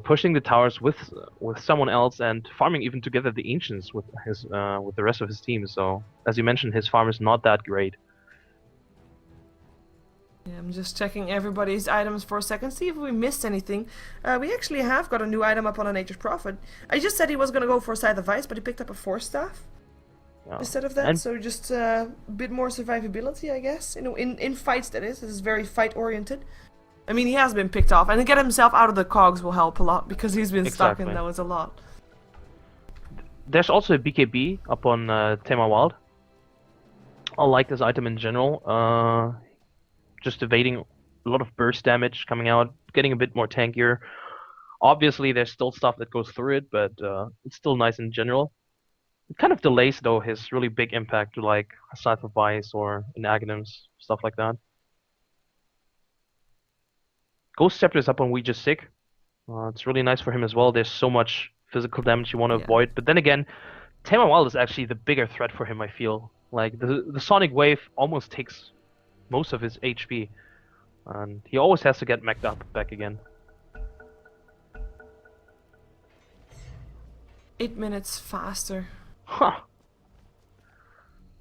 pushing the towers with someone else and farming even together the Ancients with the rest of his team. So as you mentioned, his farm is not that great. Yeah, I'm just checking everybody's items for a second, see if we missed anything. We actually have got a new item up on a Nature's Prophet. I just said he was gonna go for Scythe of Ice, but he picked up a Force Staff instead of that, and so just a bit more survivability, I guess. You know, in fights that is. This is very fight oriented. I mean, he has been picked off, and to get himself out of the cogs will help a lot because he's been stuck and that was a lot. There's also a BKB up on Tema Wild. I like this item in general. Just evading a lot of burst damage coming out, getting a bit more tankier. Obviously, there's still stuff that goes through it, but it's still nice in general. It kind of delays, though, his really big impact to like a Scythe of Ice or an Aghanims, stuff like that. Ghost Scepter is up on We Just Sick. It's really nice for him as well. There's so much physical damage you want to avoid. But then again, Tema Wild is actually the bigger threat for him, I feel. Like, the Sonic Wave almost takes most of his HP, and he always has to get mech'd up back again. 8 minutes faster. Huh.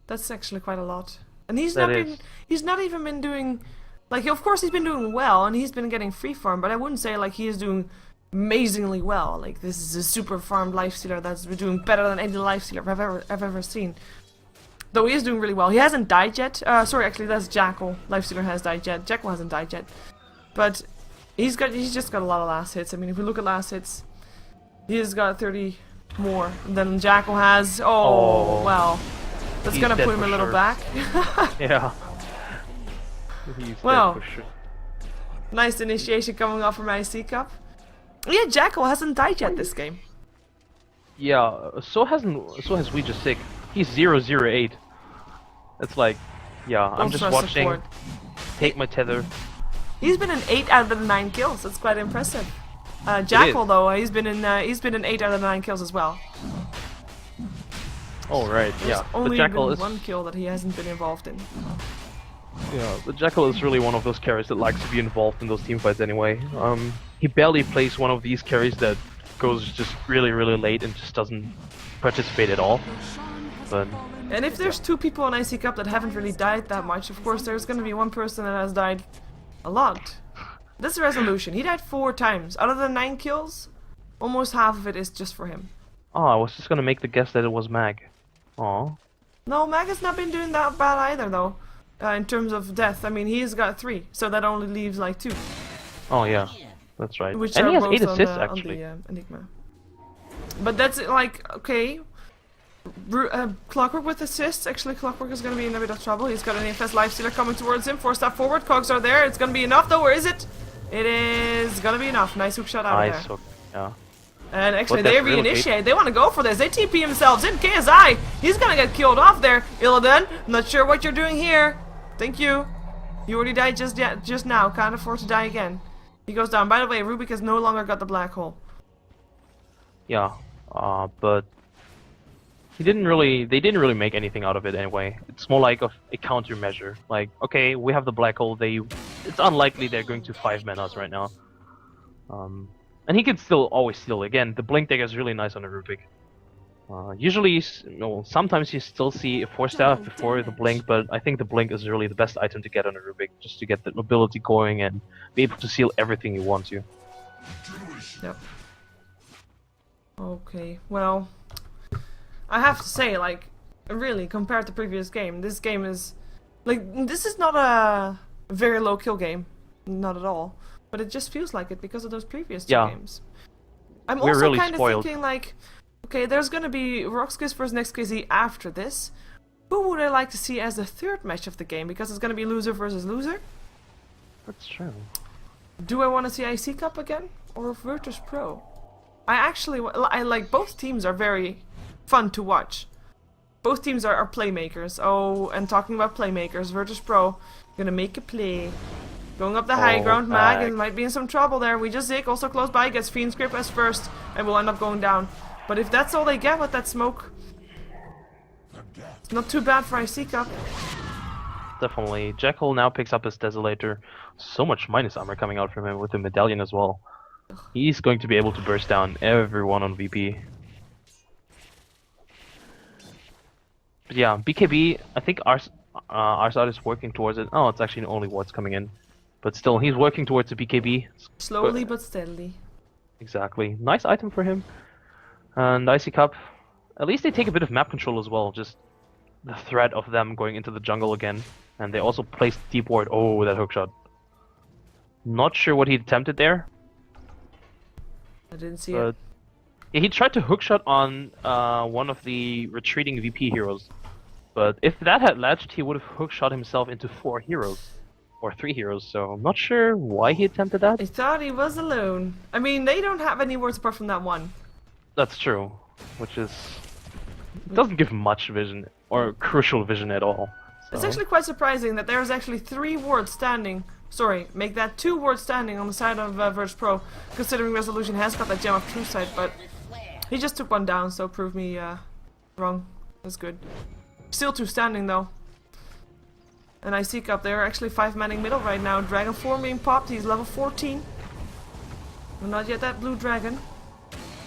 That's actually quite a lot. And he's not even been doing, like, of course he's been doing well and he's been getting free farm, but I wouldn't say like he is doing amazingly well. Like, this is a super farmed lifestealer that's been doing better than any lifestealer I've ever seen. Though he is doing really well. He hasn't died yet. Sorry, actually, that's Jackal. Lifestealer has died yet. Jackal hasn't died yet. But he's just got a lot of last hits. I mean, if we look at last hits, he has got 30 more than Jackal has. Oh, well. That's gonna put him a little back. Yeah. He's well, dead for sure. Nice initiation coming off from iCCup. Yeah, Jackal hasn't died yet this game. Yeah, so has We Just Sick. He's 008. It's like, yeah, I'm just watching. Support. Take my tether. He's been in 8 out of the 9 kills. That's quite impressive. Jackal though, he's been in 8 out of the 9 kills as well. Oh right, yeah. Only the Jackal been is 1 kill that he hasn't been involved in. Yeah, the Jackal is really one of those carries that likes to be involved in those team fights anyway. He barely plays one of these carries that goes just really late and just doesn't participate at all. But and if there's 2 people on iCCup that haven't really died that much, of course there's gonna be 1 person that has died a lot. This is Resolution. He died 4 times. Out of the 9 kills, almost half of it is just for him. Oh, I was just gonna make the guess that it was Mag. Aw. No, Mag has not been doing that bad either though. In terms of death, I mean, he's got 3, so that only leaves like 2. Oh yeah, that's right. Which and are he has both 8 assists actually. On the Enigma. But that's like, okay. Clockwork with assists. Actually, Clockwork is going to be in a bit of trouble. He's got an AFS Lifestealer coming towards him. 4 step forward. Cogs are there. It's going to be enough though, or is it? It is going to be enough. Nice hook shot out of there. Hook, yeah. And actually, they reinitiate. They want to go for this. They TP themselves in. KSI. He's going to get killed off there. Illidan, not sure what you're doing here. Thank you. You already died just now. Can't afford to die again. He goes down. By the way, Rubik has no longer got the black hole. Yeah, but they didn't really make anything out of it anyway. It's more like a countermeasure. Like, okay, we have the black hole. It's unlikely they're going to 5-man us right now. And he can still always steal. Again, the blink dagger is really nice on a Rubik. Usually, sometimes you still see a 4-star before the blink, but I think the blink is really the best item to get on a Rubik, just to get the mobility going and be able to seal everything you want to. Yep. Okay, well, I have to say, like, really, compared to previous game, this game is, like, this is not a very low kill game, not at all, but it just feels like it because of those previous two games. I'm We're also really kind of spoiled. thinking, like, okay, there's gonna be Roxkiss versus NextKZ after this. Who would I like to see as the third match of the game? Because it's gonna be loser versus loser. That's true. Do I want to see iCCup again or virtus.pro? I actually I like both teams are very fun to watch. Both teams are playmakers. Oh, and talking about playmakers, virtus.pro gonna make a play. Going up the high ground, Mag, and might be in some trouble there. We just Zik, also close by, gets Fiend's Grip as first, and will end up going down. But if that's all they get with that smoke, it's not too bad for iCCup. Definitely. Jackal now picks up his Desolator. So much minus armor coming out from him with the medallion as well. He's going to be able to burst down everyone on VP. But yeah, BKB, I think our side is working towards it. Oh, it's actually only wards coming in. But still, he's working towards the BKB. Slowly but steadily. Exactly. Nice item for him. And iCCup, at least they take a bit of map control as well. Just the threat of them going into the jungle again. And they also placed deep ward. Oh, that hookshot. Not sure what he attempted there. I didn't see it. Yeah, he tried to hookshot on one of the retreating VP heroes. But if that had latched, he would have hookshot himself into 4 heroes. Or 3 heroes, so I'm not sure why he attempted that. I thought he was alone. I mean, they don't have any wards apart from that one. That's true. Which is... It doesn't give much vision, or crucial vision at all. So. It's actually quite surprising that there's actually 3 wards standing. Sorry, make that 2 wards standing on the side of virtus.pro, considering Resolution has got that Gem of True Sight, but he just took one down, so prove me wrong. That's good. Still 2 standing though. And iCCup, they're actually 5-manning middle right now. Dragon form being popped, he's level 14. But not yet that blue dragon.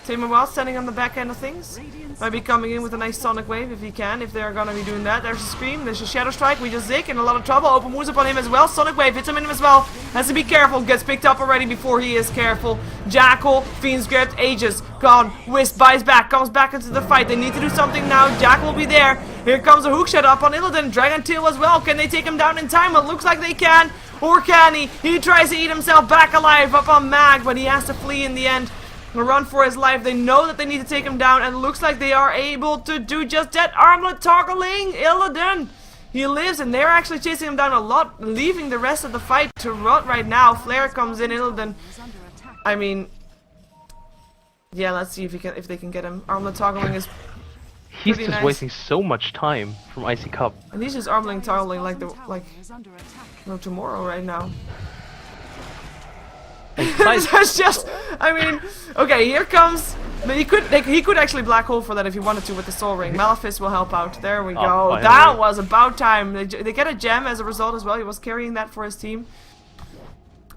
Tamer Wild standing on the back end of things. Might be coming in with a nice Sonic Wave if he can, if they're gonna be doing that. There's a Scream, there's a Shadow Strike, we just Zik in a lot of trouble. Open moves upon him as well. Sonic Wave hits him in as well. Has to be careful, gets picked up already before he is careful. Jackal, Fiend's Grip, Aegis, gone. Wisp buys back, comes back into the fight. They need to do something now. Jackal will be there. Here comes a hookshot up on Illidan. Dragon Tail as well. Can they take him down in time? It looks like they can. Or can he? He tries to eat himself back alive up on Mag, but he has to flee in the end. Run for his life. They know that they need to take him down, and it looks like they are able to do just that. Armlet toggling Illidan. He lives, and they're actually chasing him down a lot, leaving the rest of the fight to rot right now. Flare comes in, Illidan. I mean, yeah, let's see if they can get him. Armlet toggling is he's pretty just nice. wasting so much time from iCCup. And he's just armlet toggling like no tomorrow right now. That's just, I mean, okay, here comes, but he could actually black hole for that if he wanted to with the Soul Ring. Malefice will help out. There we go. Finally. That was about time. They get a gem as a result as well. He was carrying that for his team.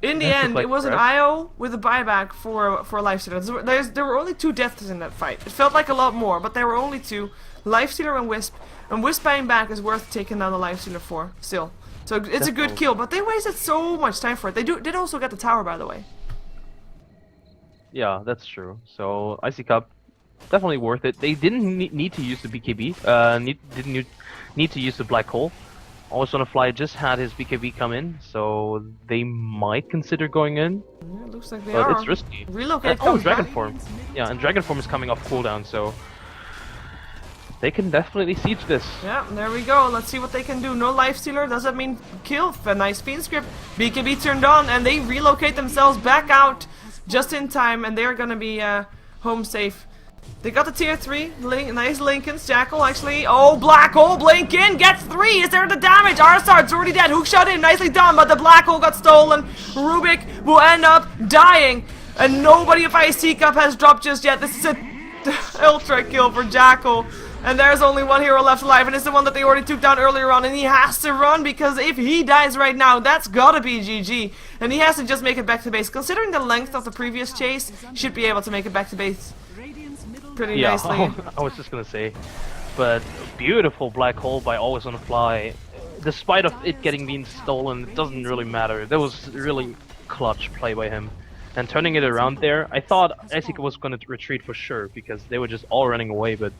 In the end, it was an IO with a buyback for a Lifestealer. There were only 2 deaths in that fight. It felt like a lot more, but there were only 2. Lifestealer and Wisp. And Wisp buying back is worth taking down the Lifestealer for, still. So it's a good kill, but they wasted so much time for it. They did also get the tower, by the way. Yeah, that's true. So iCCup, definitely worth it. They didn't need to use the BKB. Didn't need to use the black hole. Always on a Fly just had his BKB come in, so they might consider going in. Yeah, it looks like they but are. it's risky. Relocate. Oh, Dragon Form. Yeah, and Dragon Form is coming off cooldown, so they can definitely siege this. Yeah, there we go. Let's see what they can do. No Lifestealer. Does that mean kill? A nice Fiend Script. BKB turned on, and they relocate themselves back out just in time, and they're gonna be home safe. They got the tier 3. Nice Lincolns. Jackal actually. Oh, Black Hole. Blink in. Gets 3. Is there the damage? Arsard's already dead. Hookshot in. Nicely done, but the Black Hole got stolen. Rubik will end up dying, and nobody of iCCup has dropped just yet. This is a ultra kill for Jackal. And there's only 1 hero left alive, and it's the one that they already took down earlier on, and he has to run, because if he dies right now, that's gotta be GG. And he has to just make it back to base. Considering the length of the previous chase, he should be able to make it back to base. pretty Yeah, nicely. I was just gonna say. But beautiful black hole by Always on the Fly. Despite of it getting being stolen, it doesn't really matter. That was really clutch play by him. And turning it around there, I thought iCCup was gonna retreat for sure because they were just all running away, but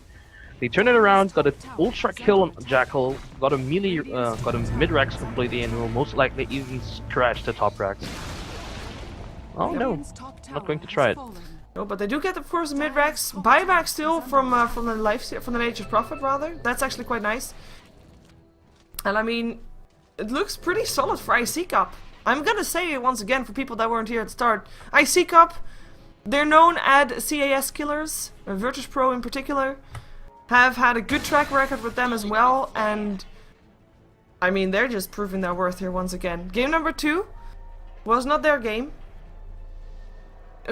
they turned it around, got an ultra kill on Jackal, got a melee, got a mid racks completely, and will most likely even scratch the top racks. Oh no, not going to try it. No, but they do get, of course, mid-racks buyback still from the Nature's Prophet, rather. That's actually quite nice. And I mean, it looks pretty solid for iCCup. I'm gonna say it once again for people that weren't here at the start. iCCup, they're known as CAS killers, virtus.pro in particular, have had a good track record with them as well, and I mean, they're just proving their worth here once again. Game number 2 was not their game.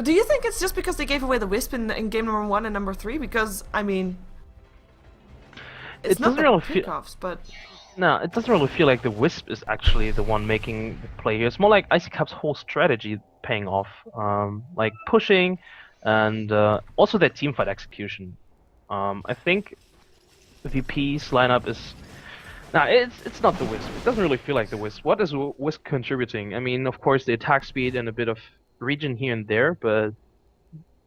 Do you think it's just because they gave away the Wisp in game number 1 and number 3? Because, I mean, it's not the kickoffs, but... No, it doesn't really feel like the Wisp is actually the one making the play here. It's more like iCCup's whole strategy paying off. Like pushing and also their teamfight execution. I think VP's lineup is... Nah, it's not the Wisp. It doesn't really feel like the Wisp. What is Wisp contributing? I mean, of course, the attack speed and a bit of region here and there, but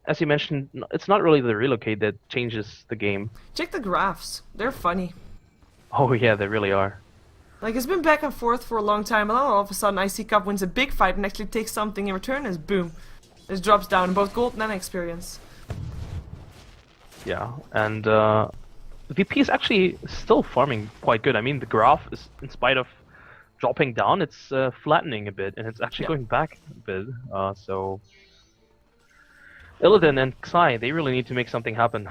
as you mentioned, it's not really the relocate that changes the game. Check the graphs. They're funny. Oh yeah, they really are. Like, it's been back and forth for a long time, and all of a sudden iCCup wins a big fight and actually takes something in return, and boom. It drops down, both gold and experience. Yeah, and VP is actually still farming quite good. I mean, the graph is, in spite of dropping down, it's flattening a bit, and it's actually going back a bit. So Illidan and Xai, they really need to make something happen.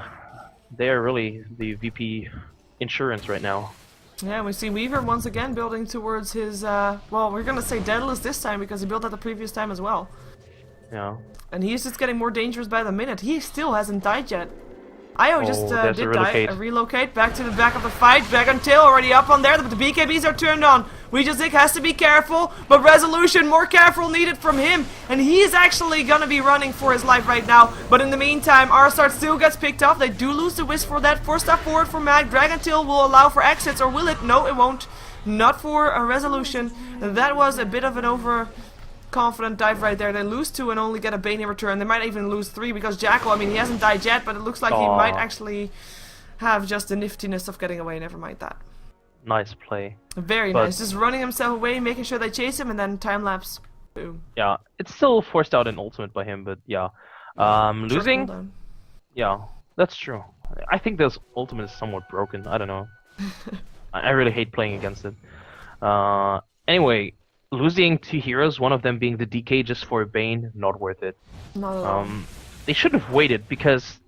They are really the VP insurance right now. Yeah, we see Weaver once again building towards his, well, we're gonna say Daedalus this time because he built that the previous time as well. Yeah. And he's just getting more dangerous by the minute. He still hasn't died yet. Io just did die. Relocate back to the back of the fight. Dragon Tail already up on there, but the BKBs are turned on. Weejazik has to be careful, but Resolution, more careful needed from him. And he is actually gonna be running for his life right now. But in the meantime, Arsart still gets picked off. They do lose the Wisp for that. 4-step forward for Mag. Dragon Tail will allow for exits, or will it? No, it won't. Not for a Resolution. That was a bit of an overconfident dive right there. They lose 2 and only get a Bane in return. They might even lose 3 because Jackal, I mean, he hasn't died yet, but it looks like he might actually have just the niftiness of getting away. Never mind that. Nice play. Very nice. Just running himself away, making sure they chase him, and then time lapse. Boom. Yeah, it's still forced out an ultimate by him, but yeah. Losing? Yeah, that's true. I think this ultimate is somewhat broken. I don't know. I really hate playing against it. Anyway, losing 2 heroes, one of them being the DK just for a Bane, not worth it. Not at all. They should have waited because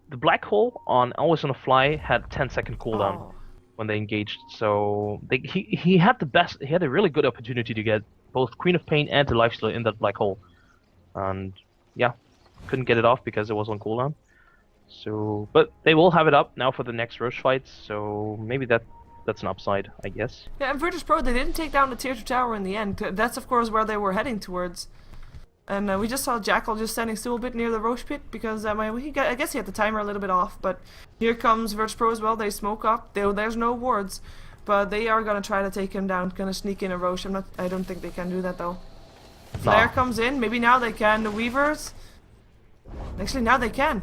the black hole on Always on the Fly had 10-second cooldown when they engaged. So he had the best. He had a really good opportunity to get both Queen of Pain and the lifesteal in that black hole, and yeah, couldn't get it off because it was on cooldown. So, but they will have it up now for the next Roche fights. So maybe that's an upside, I guess. Yeah, and virtus.pro, they didn't take down the tier 2 tower in the end. That's of course where they were heading towards. And we just saw Jackal just standing still a bit near the Roche pit because I guess he had the timer a little bit off. But here comes virtus.pro as well. They smoke up. There's no wards, but they are gonna try to take him down. Gonna sneak in a Roche. I don't think they can do that though. Flare comes in. Maybe now they can. The Weavers. Actually, now they can.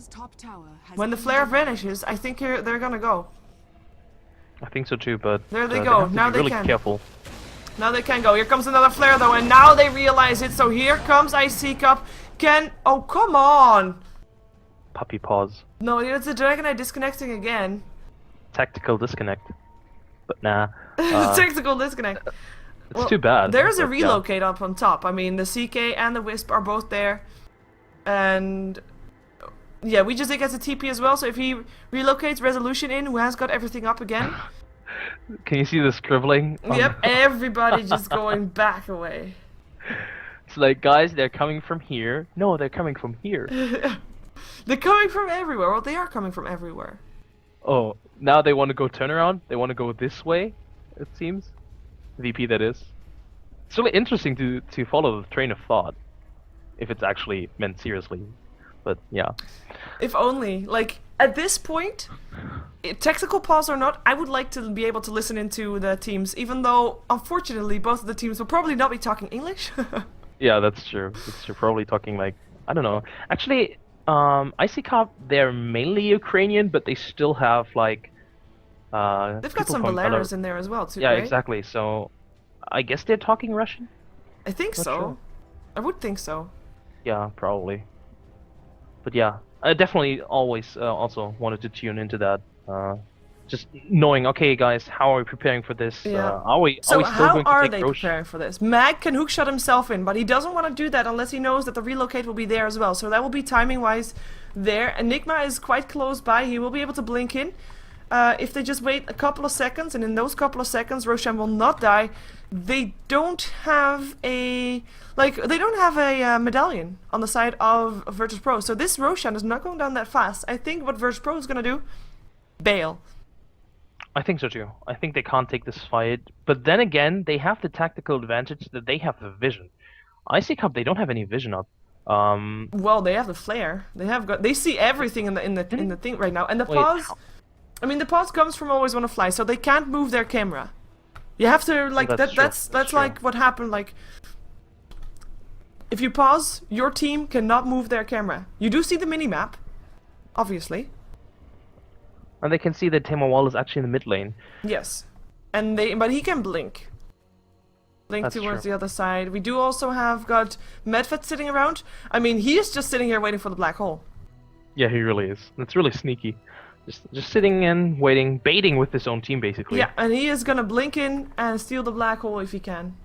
Top tower has when the flare vanishes, I think they're gonna go. I think so too, but there they go. Now they really can. Careful. Now they can go. Here comes another flare though, and now they realize it. So here comes iCCup. Oh, come on! Puppy paws. No, it's a Dragonite disconnecting again. Tactical disconnect. But nah. Tactical disconnect. It's too bad. There's a relocate up on top. I mean, the CK and the Wisp are both there. And yeah, we just gets a TP as well, so if he relocates Resolution in, who has got everything up again. Can you see the scribbling? Yep, everybody just going back away. It's like, guys, they're coming from here. No, they're coming from here. They're coming from everywhere. Well, they are coming from everywhere. Oh, now they want to go turnaround? They want to go this way, it seems. VP, that is. It's really interesting to follow the train of thought, if it's actually meant seriously. But yeah. If only. Like, at this point, tactical pause or not, I would like to be able to listen into the teams, even though, unfortunately, both of the teams will probably not be talking English. Yeah, that's true. You're probably talking like, I don't know. Actually, iCCup, they're mainly Ukrainian, but they still have like They've got people some from Belarus in there as well, too, Yeah, right? exactly. So I guess they're talking Russian? I think Not so. sure. I would think so. Yeah, probably. But yeah, I definitely always also wanted to tune into that. Just knowing, okay, guys, how are we preparing for this? Yeah. Are we So still how going to are take they Roche? preparing for this? Mag can hookshot himself in, but he doesn't want to do that unless he knows that the relocate will be there as well. So that will be timing-wise there. Enigma is quite close by. He will be able to blink in. If they just wait a couple of seconds, and in those couple of seconds Roshan will not die, they don't have a medallion on the side of virtus.pro. So this Roshan is not going down that fast. I think what virtus.pro is going to do, bail. I think so too. I think they can't take this fight. But then again, they have the tactical advantage that they have the vision. iCCup, they don't have any vision up. Well, they have the flare. They see everything in the thing right now. And the Wait, pause. how- I mean, the pause comes from always wanna fly, so they can't move their camera. You have to like that's true. That's That's true. like what happened. Like, if you pause, your team cannot move their camera. You do see the mini map, obviously. And they can see that Wall is actually in the mid lane. Yes, but he can blink. Blink That's towards true. the other side. We do also have got Medved sitting around. I mean, he is just sitting here waiting for the black hole. Yeah, he really is. That's really sneaky. Just sitting and waiting, baiting with his own team basically. Yeah, and he is gonna blink in and steal the black hole if he can.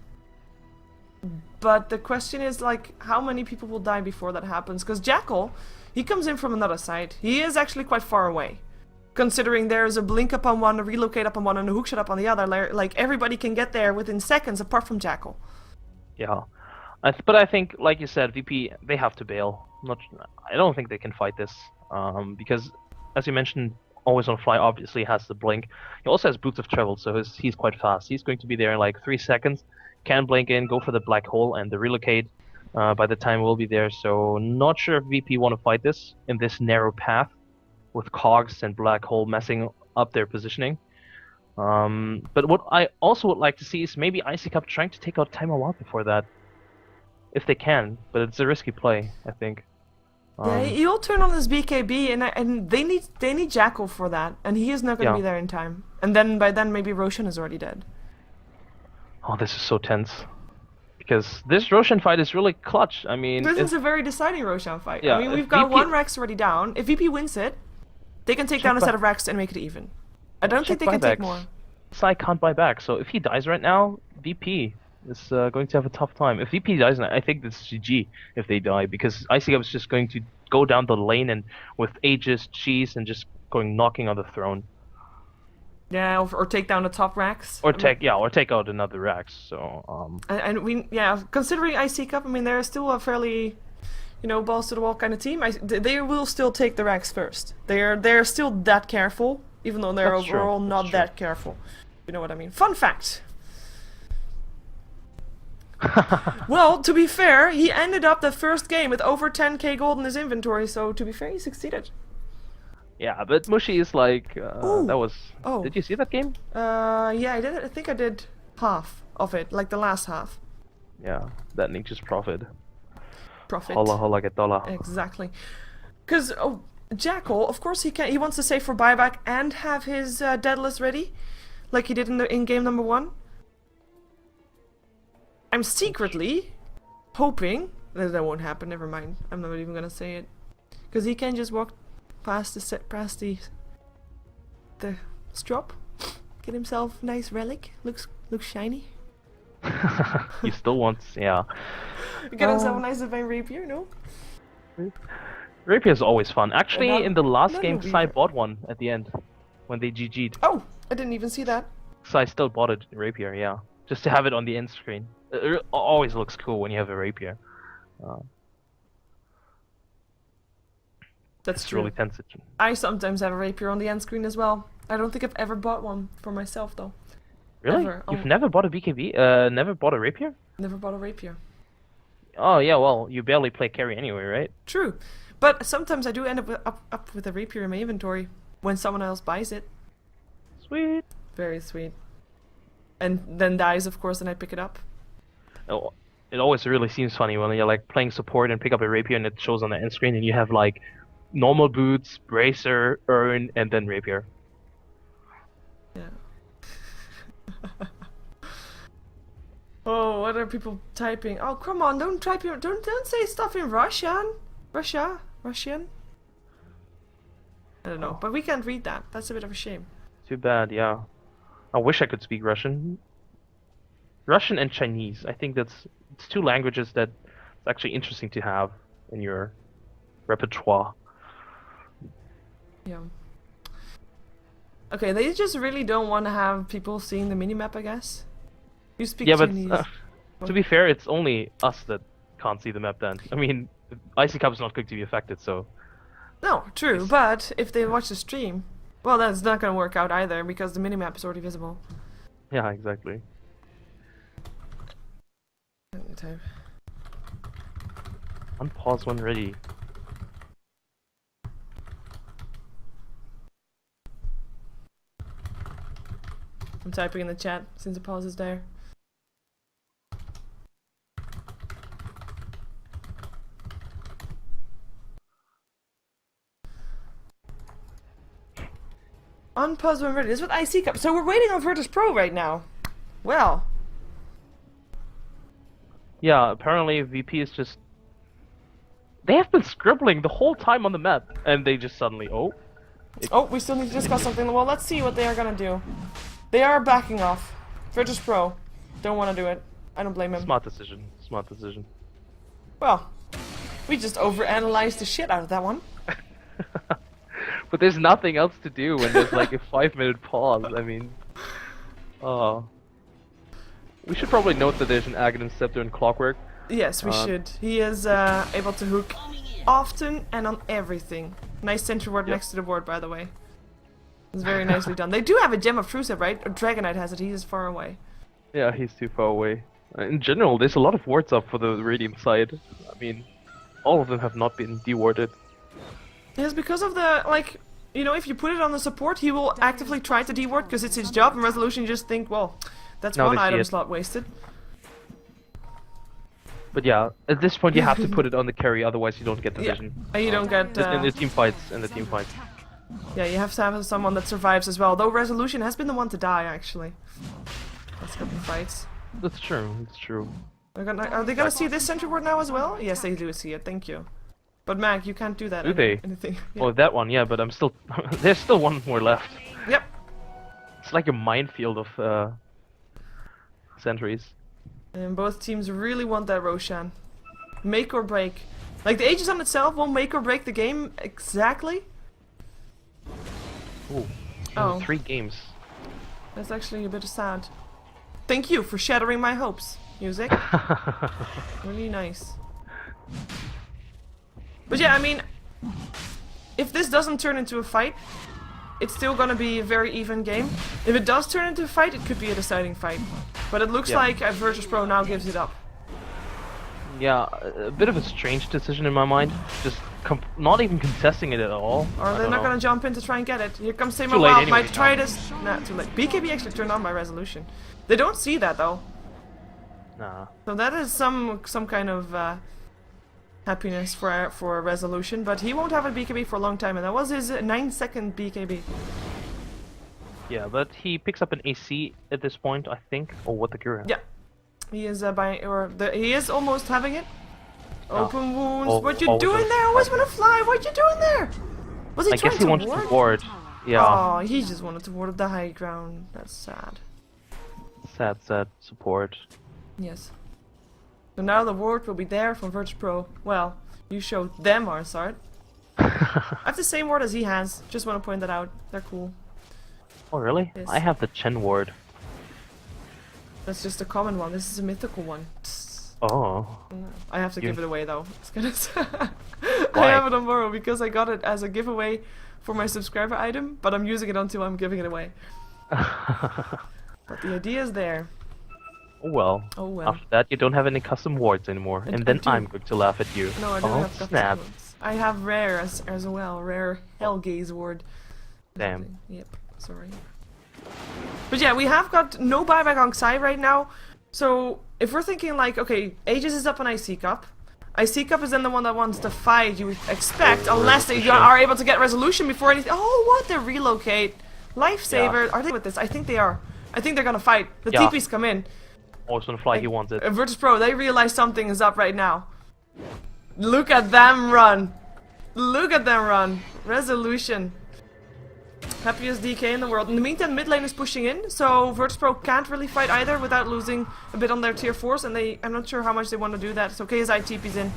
But the question is, like, how many people will die before that happens? Because Jackal, he comes in from another side. He is actually quite far away. Considering there's a blink up on one, a relocate up on one, and a hookshot up on the other. Like, everybody can get there within seconds apart from Jackal. Yeah. But I think, like you said, VP, they have to bail. I don't think they can fight this. Because, as you mentioned, Always on Fly obviously has the blink. He also has Boots of Travel, so he's quite fast. He's going to be there in like 3 seconds. Can blink in, go for the black hole, and the relocate by the time we'll be there. So not sure if VP want to fight this in this narrow path with cogs and black hole messing up their positioning. But what I also would like to see is maybe iCCup trying to take out Time before that, if they can. But it's a risky play, I think. Yeah, he'll turn on his BKB, and they need Jackal for that, and he is not going to Yeah. be there in time. And then by then maybe Roshan is already dead. Oh, this is so tense. Because this Roshan fight is really clutch. I mean, This it's, is a very deciding Roshan fight. Yeah, I mean, if we've got VP one Rex already down. If VP wins it, they can take down a Check set of Rex and make it even. I don't think check they can take buybacks. more. Sai can't buy back. So if he dies right now, VP is going to have a tough time. If VP dies, I think this is GG if they die, because iCCup is just going to go down the lane and with Aegis, Cheese, and just going knocking on the throne. Yeah, or take down the top Rex. Or take out another Rax. So Considering iCCup, I mean, they're still a fairly, balls to the wall kind of team. They will still take the Rex first. They're still that careful, even though they're That's true, overall that's not true. that careful. You know what I mean? Fun fact. Well, to be fair, he ended up the first game with over 10k gold in his inventory, so to be fair, he succeeded. Yeah, but Mushi is like Ooh. that was. Oh. Did you see that game? Yeah, I did. I think I did half of it, like the last half. Yeah, that Ninja's profit. Profit. Holla holla get dollar. Exactly. Because Jackal, of course, he wants to save for buyback and have his deadlist ready, like he did in game number 1. I'm secretly hoping that won't happen. Never mind. I'm not even gonna say it, because he can just walk past the strop, get himself a nice relic. Looks shiny. He still wants, yeah. Get himself a nice divine rapier. No. Rapier is always fun. Actually, not- in the last not game, a Sai weaver. bought one at the end when they GG'd. Oh, I didn't even see that. Sai still bought a rapier, yeah, just to have it on the end screen. It always looks cool when you have a rapier. That's It's true. really tense. I sometimes have a rapier on the end screen as well. I don't think I've ever bought one for myself though. Really? Ever. You've Oh. never bought a BKB? Never bought a rapier? Never bought a rapier. Oh yeah, well, you barely play carry anyway, right? True. But sometimes I do end up with a rapier in my inventory when someone else buys it. Sweet. Very sweet. And then dies, of course, and I pick it up. Oh, it always really seems funny when you're like playing support and pick up a rapier and it shows on the end screen and you have like normal boots, bracer, urn, and then rapier. Yeah. Oh, what are people typing? Oh, come on! Don't type your don't say stuff in Russian. Russian. I don't know, but we can't read that. That's a bit of a shame. Too bad, yeah. I wish I could speak Russian. Russian and Chinese. I think it's two languages that it's actually interesting to have in your repertoire. Yeah. Okay, they just really don't want to have people seeing the minimap, I guess. You speak Chinese. But to be fair, it's only us that can't see the map then. I mean, iCCup is not going to be affected, so... No, true, but if they watch the stream, well, that's not going to work out either, because the minimap is already visible. Yeah, exactly. Let me type. Unpause when ready. I'm typing in the chat, since the pause is there. Unpause when ready. This is what iCCup. So we're waiting on virtus.pro right now. Well. Yeah, apparently VP is just... They have been scribbling the whole time on the map, and they just suddenly, oh. Oh, we still need to discuss something. Well, let's see what they are gonna do. They are backing off. virtus.pro. Don't want to do it. I don't blame him. Smart decision. Smart decision. Well, we just overanalyzed the shit out of that one. But there's nothing else to do when there's like a 5-minute pause. I mean, we should probably note that there's an Aghanim Scepter in Clockwork. Yes, we should. He is able to hook often and on everything. Nice center ward next to the ward, by the way. It's very nicely done. They do have a Gem of Truth, right? Or Dragonite has it. He is far away. Yeah, he's too far away. In general, there's a lot of wards up for the Radiant side. I mean, all of them have not been dewarded. Yes, because of the, like, you know, if you put it on the support, he will actively try to deward because it's his job, and Resolution just think, well, that's Now one they see item it. slot wasted. But yeah, at this point you have to put it on the carry, otherwise you don't get the vision. And you don't get... In the team fights, Yeah, you have to have someone that survives as well, though Resolution has been the one to die, actually. Let's get the fights. That's true, that's true. Are they gonna see this center ward now as well? Yes, they do see it, thank you. But Mac, you can't do that. Do they? Anything. Yeah. Oh, that one, yeah, but I'm still... there's still one more left. Yep. It's like a minefield of sentries. And both teams really want that Roshan. Make or break. Like, the Aegis on itself won't make or break the game exactly. Ooh, Oh. 3 games. That's actually a bit sad. Thank you for shattering my hopes, Musik. Really nice. But yeah, I mean, if this doesn't turn into a fight, it's still gonna be a very even game. If it does turn into a fight, it could be a deciding fight. But it looks like virtus.pro now gives it up. Yeah, a bit of a strange decision in my mind. Just not even contesting it at all. Or they're not gonna jump in to try and get it. Here comes Tamer Too late Wild, anyway, might try this. Nah, too late. BKB actually turned on by Resolution. They don't see that though. Nah. So that is some kind of happiness for Resolution, but he won't have a BKB for a long time, and that was his 9-second BKB. Yeah, but he picks up an AC at this point, I think. Or what the cure? Yeah, he is he is almost having it. Open wounds. Oh, What you doing there? I always wanna fly. What you doing there? Was he I trying guess he to wanted ward? to ward. Yeah. Oh, he just wanted to ward the high ground. That's sad. Sad support. Yes. So now the ward will be there from virtus.pro. Well, you showed them, Arsart. I have the same ward as he has. Just want to point that out. They're cool. Oh really? Yes. I have the Chen ward. That's just a common one. This is a mythical one. Oh. I have to give it away though. It's gonna I Why? have it on borrow because I got it as a giveaway for my subscriber item, but I'm using it until I'm giving it away. But the idea is there. Oh well. Oh well. After that, you don't have any custom wards anymore, and I then do. I'm going to laugh at you. No, I don't oh, have custom snap. ones. I have rare as well. Rare Hellgaze ward. Damn. Yep. Sorry. But yeah, we have got no buyback on Xai right now. So if we're thinking like, okay, Aegis is up on iCCup. iCCup is then the one that wants to fight, you would expect, unless they are able to get resolution before anything. Oh, what? They relocate. Lifesaver. Are they with this? I think they are. I think they're gonna fight. The TP's come in. Oh, it's gonna fly, he wants it. virtus.pro, they realize something is up right now. Look at them run. Look at them run. Resolution. Happiest DK in the world. In the meantime, mid lane is pushing in, so virtus.pro can't really fight either without losing a bit on their tier 4s, and I'm not sure how much they want to do that, so KSI TP's in.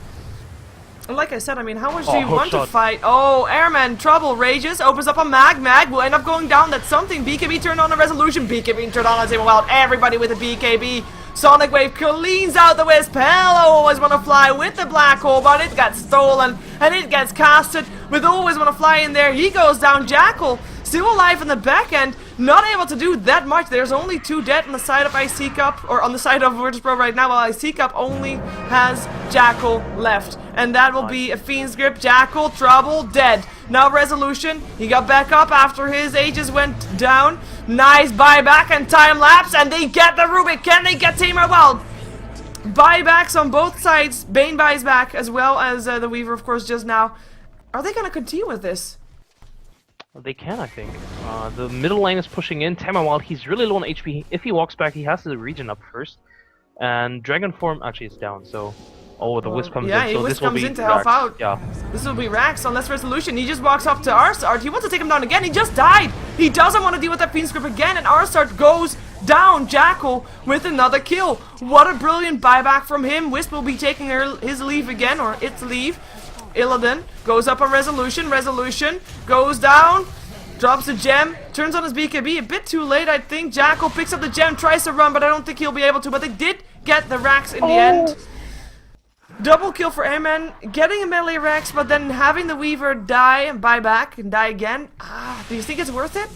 And like I said, I mean, how much do you want to fight? Oh, Airman, trouble, rages, opens up a Mag will end up going down, that's something. BKB turned on a resolution, BKB turned on a table, well, everybody with a BKB. Sonic Wave cleans out the Wisp. Hello, always want to fly with the black hole, but it got stolen and it gets casted with always want to fly in there. He goes down. Jackal still alive in the back end, not able to do that much. There's only 2 dead on the side of iCCup, or on the side of virtus.pro right now, while iCCup only has Jackal left. And that will be a Fiend's Grip. Jackal, trouble, dead. Now Resolution, he got back up after his Aegis went down. Nice buyback and time lapse, and they get the Rubik. Can they get Tamer? Well, buybacks on both sides. Bane buys back, as well as the Weaver, of course, just now. Are they going to continue with this? They can, I think. The middle lane is pushing in. Tamer, while he's really low on HP, if he walks back, he has to regen up first. And Dragon Form actually is down, so... Oh, the Wisp comes in, so Wisp this will comes be in to help out. Yeah. This will be Rax, unless Resolution. He just walks up to Arsart. He wants to take him down again. He just died. He doesn't want to deal with that Fiend's Grip again, and Arsart goes down. Jackal with another kill. What a brilliant buyback from him. Wisp will be taking his leave again, or its leave. Illidan goes up on Resolution. Resolution goes down. Drops a gem, turns on his BKB, a bit too late I think. Jackal picks up the gem, tries to run, but I don't think he'll be able to. But they did get the Rax in the end. Double kill for Airman, getting a melee Rax, but then having the Weaver die and buy back and die again. Do you think it's worth it?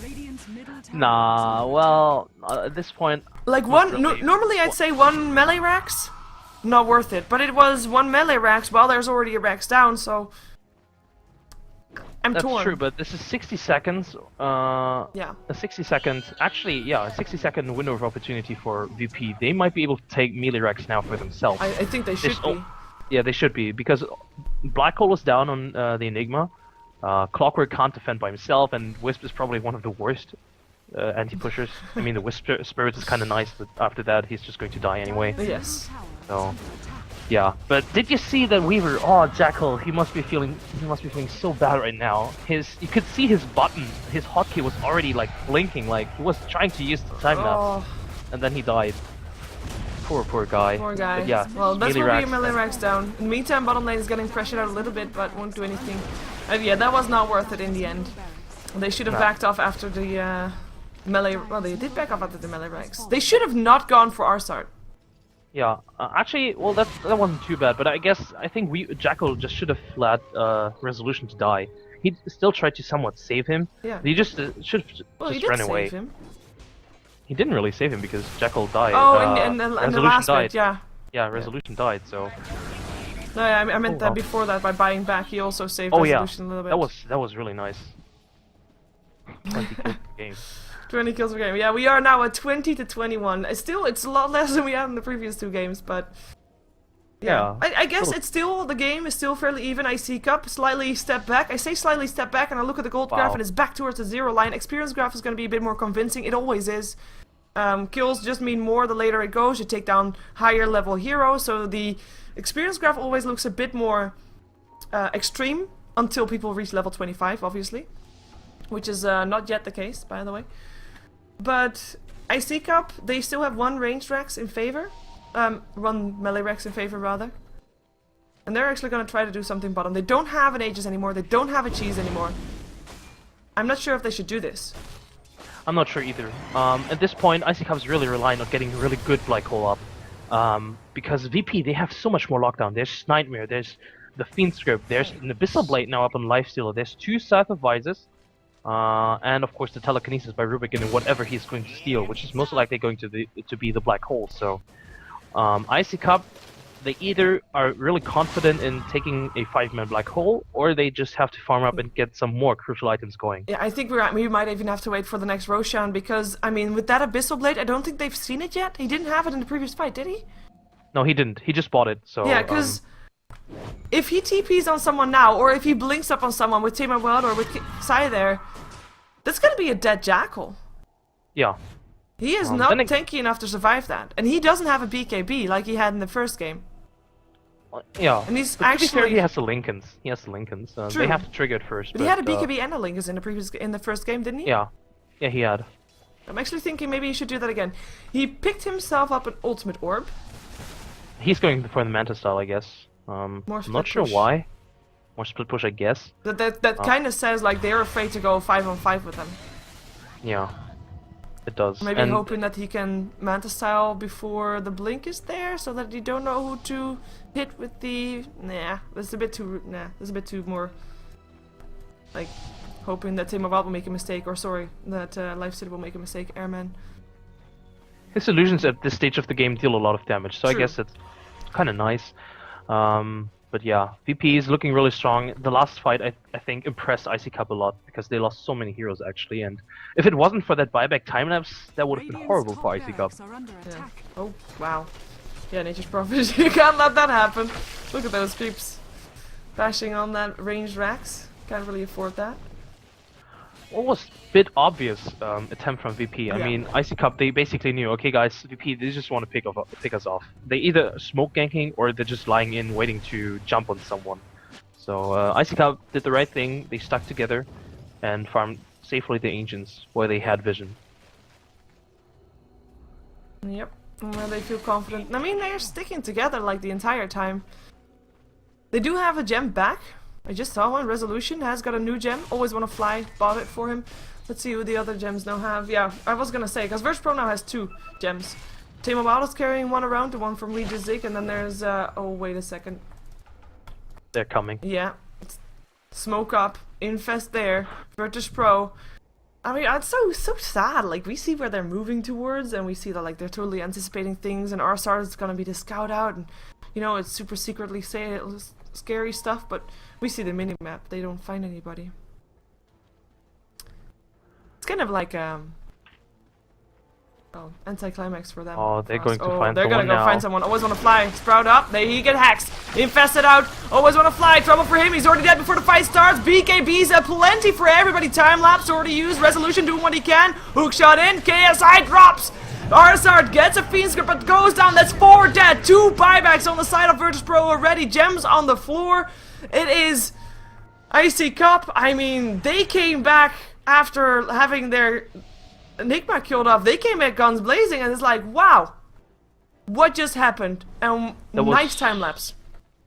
Nah, well, at this point... Like normally I'd say 1 melee Rax, not worth it. But it was 1 melee Rax while there's already a Rax down, so... I'm torn. That's true, but this is 60 seconds. Yeah. A 60-second, actually, yeah, a 60-second window of opportunity for VP. They might be able to take melee Rex now for themselves. I think they should be. Yeah, they should be, because Black Hole is down on the Enigma. Clockwork can't defend by himself, and Wisp is probably one of the worst anti-pushers. I mean, the Wisp Spirit is kind of nice, but after that, he's just going to die anyway. Yes. So... yeah, but did you see that Weaver? Oh, Jackal, he must be feeling so bad right now. You could see his button, his hotkey was already like blinking, like he was trying to use the time lapse, and then he died. Poor guy. Poor guy. But yeah, well, that's melee where Rax. melee Rax down. In the meantime, bottom lane is getting pressured out a little bit, but won't do anything. Yeah, that was not worth it in the end. They should have backed off after the melee. Well, they did back off after the melee Rax. They should have not gone for Arsart. Yeah, actually, well, that wasn't too bad, but I think Jackal just should have fled Resolution to die. He still tried to somewhat save him. Yeah. He just should have just ran away. Save him. He didn't really save him because Jackal died. Oh, in the last died. bit, yeah. Yeah, Resolution died, so... No, yeah, I meant that before that, by buying back, he also saved Resolution a little bit. That was really nice. 20 kills per game. 20 kills per game. Yeah, we are now at 20 to 21. It's a lot less than we had in the previous 2 games, but... Yeah. I guess it's still, the game is still fairly even. iCCup, slightly step back. I say slightly step back, and I look at the gold graph, and it's back towards the 0 line. Experience graph is going to be a bit more convincing. It always is. Kills just mean more the later it goes. You take down higher level heroes, so the experience graph always looks a bit more extreme until people reach level 25, obviously. Which is not yet the case, by the way. But iCCup, they still have 1 ranged Rex in favor. 1 melee Rex in favor, rather. And they're actually going to try to do something bottom. They don't have an Aegis anymore. They don't have a Cheese anymore. I'm not sure if they should do this. I'm not sure either. At this point, iCCup is really relying on getting really good Black Hole up. Because VP, they have so much more lockdown. There's Nightmare, there's the Fiend Script, there's an Abyssal Blade now up on Lifestealer, there's 2 Scythe of Visors, and of course the telekinesis by Rubik in whatever he's going to steal, which is most likely going to be the black hole. So iCCup, they either are really confident in taking a 5-man black hole, or they just have to farm up and get some more crucial items going. Yeah, I think we might even have to wait for the next Roshan, because, I mean, with that Abyssal Blade, I don't think they've seen it yet. He didn't have it in the previous fight, did he? No, he didn't. He just bought it, so... Yeah, because if he TPs on someone now, or if he blinks up on someone with Tema World or with Sai there, that's gonna be a dead Jackal. Yeah. He is not tanky enough to survive that. And he doesn't have a BKB like he had in the first game. Yeah, and he's but actually... to be fair, he has the Lincolns. They have to trigger it first. But he had a BKB and a Lincolns in the first game, didn't he? Yeah, yeah, he had. I'm actually thinking maybe he should do that again. He picked himself up an ultimate orb. He's going for the Manta style, I guess. I'm not sure why. More split push, I guess. That kind of says like they're afraid to go 5-on-5 with him. Yeah, it does. Maybe hoping that he can Manta style before the blink is there, so that you don't know who to hit with the... Nah, that's a bit too... Nah, that's a bit too more... Like, hoping that Tema Wild will make a mistake, or sorry, that Life City will make a mistake, Airman. His illusions at this stage of the game deal a lot of damage, so I guess it's kind of nice. But yeah, VP is looking really strong. The last fight, I think, impressed iCCup a lot, because they lost so many heroes, actually, and if it wasn't for that buyback time-lapse, that would have been horrible for iCCup. Yeah. Oh, wow. Yeah, Nature's Prophet, you can't let that happen. Look at those creeps bashing on that ranged Rax. Can't really afford that. What was a bit obvious attempt from VP. I mean, iCCup, they basically knew, okay guys, VP, they just want to pick us off. They either smoke ganking or they're just lying in waiting to jump on someone. So iCCup did the right thing. They stuck together and farmed safely the Ancients where they had vision. Yep, where they feel confident. I mean, they're sticking together like the entire time. They do have a gem back. I just saw one. Resolution has got a new gem. Always want to fly. Bought it for him. Let's see who the other gems now have. Yeah, I was gonna say, because virtus.pro now has 2 gems. Tema Wild is carrying one around, the one from Musik, and then there's, oh, wait a second. They're coming. Yeah. Smoke up. Infest there. virtus.pro. I mean, it's so sad. Like, we see where they're moving towards, and we see that, like, they're totally anticipating things, and our start is gonna be the scout out, and, you know, it's super secretly scary stuff, but we see the minimap. They don't find anybody. It's kind of like, anticlimax for them. Oh, they're going to find someone. They're gonna go find someone. Always want to fly. Sprout up. There he get hacks. Infested out. Always want to fly. Trouble for him. He's already dead before the fight starts. BKB's plenty for everybody. Time lapse already used. Resolution doing what he can. Hook shot in. KSI drops. Arsard gets a Fiend Script but goes down. That's 4 dead. 2 buybacks on the side of virtus.pro already. Gems on the floor. It is iCCup. I mean, they came back after having their Enigma killed off. They came back guns blazing, and it's like, wow, what just happened? And nice time lapse.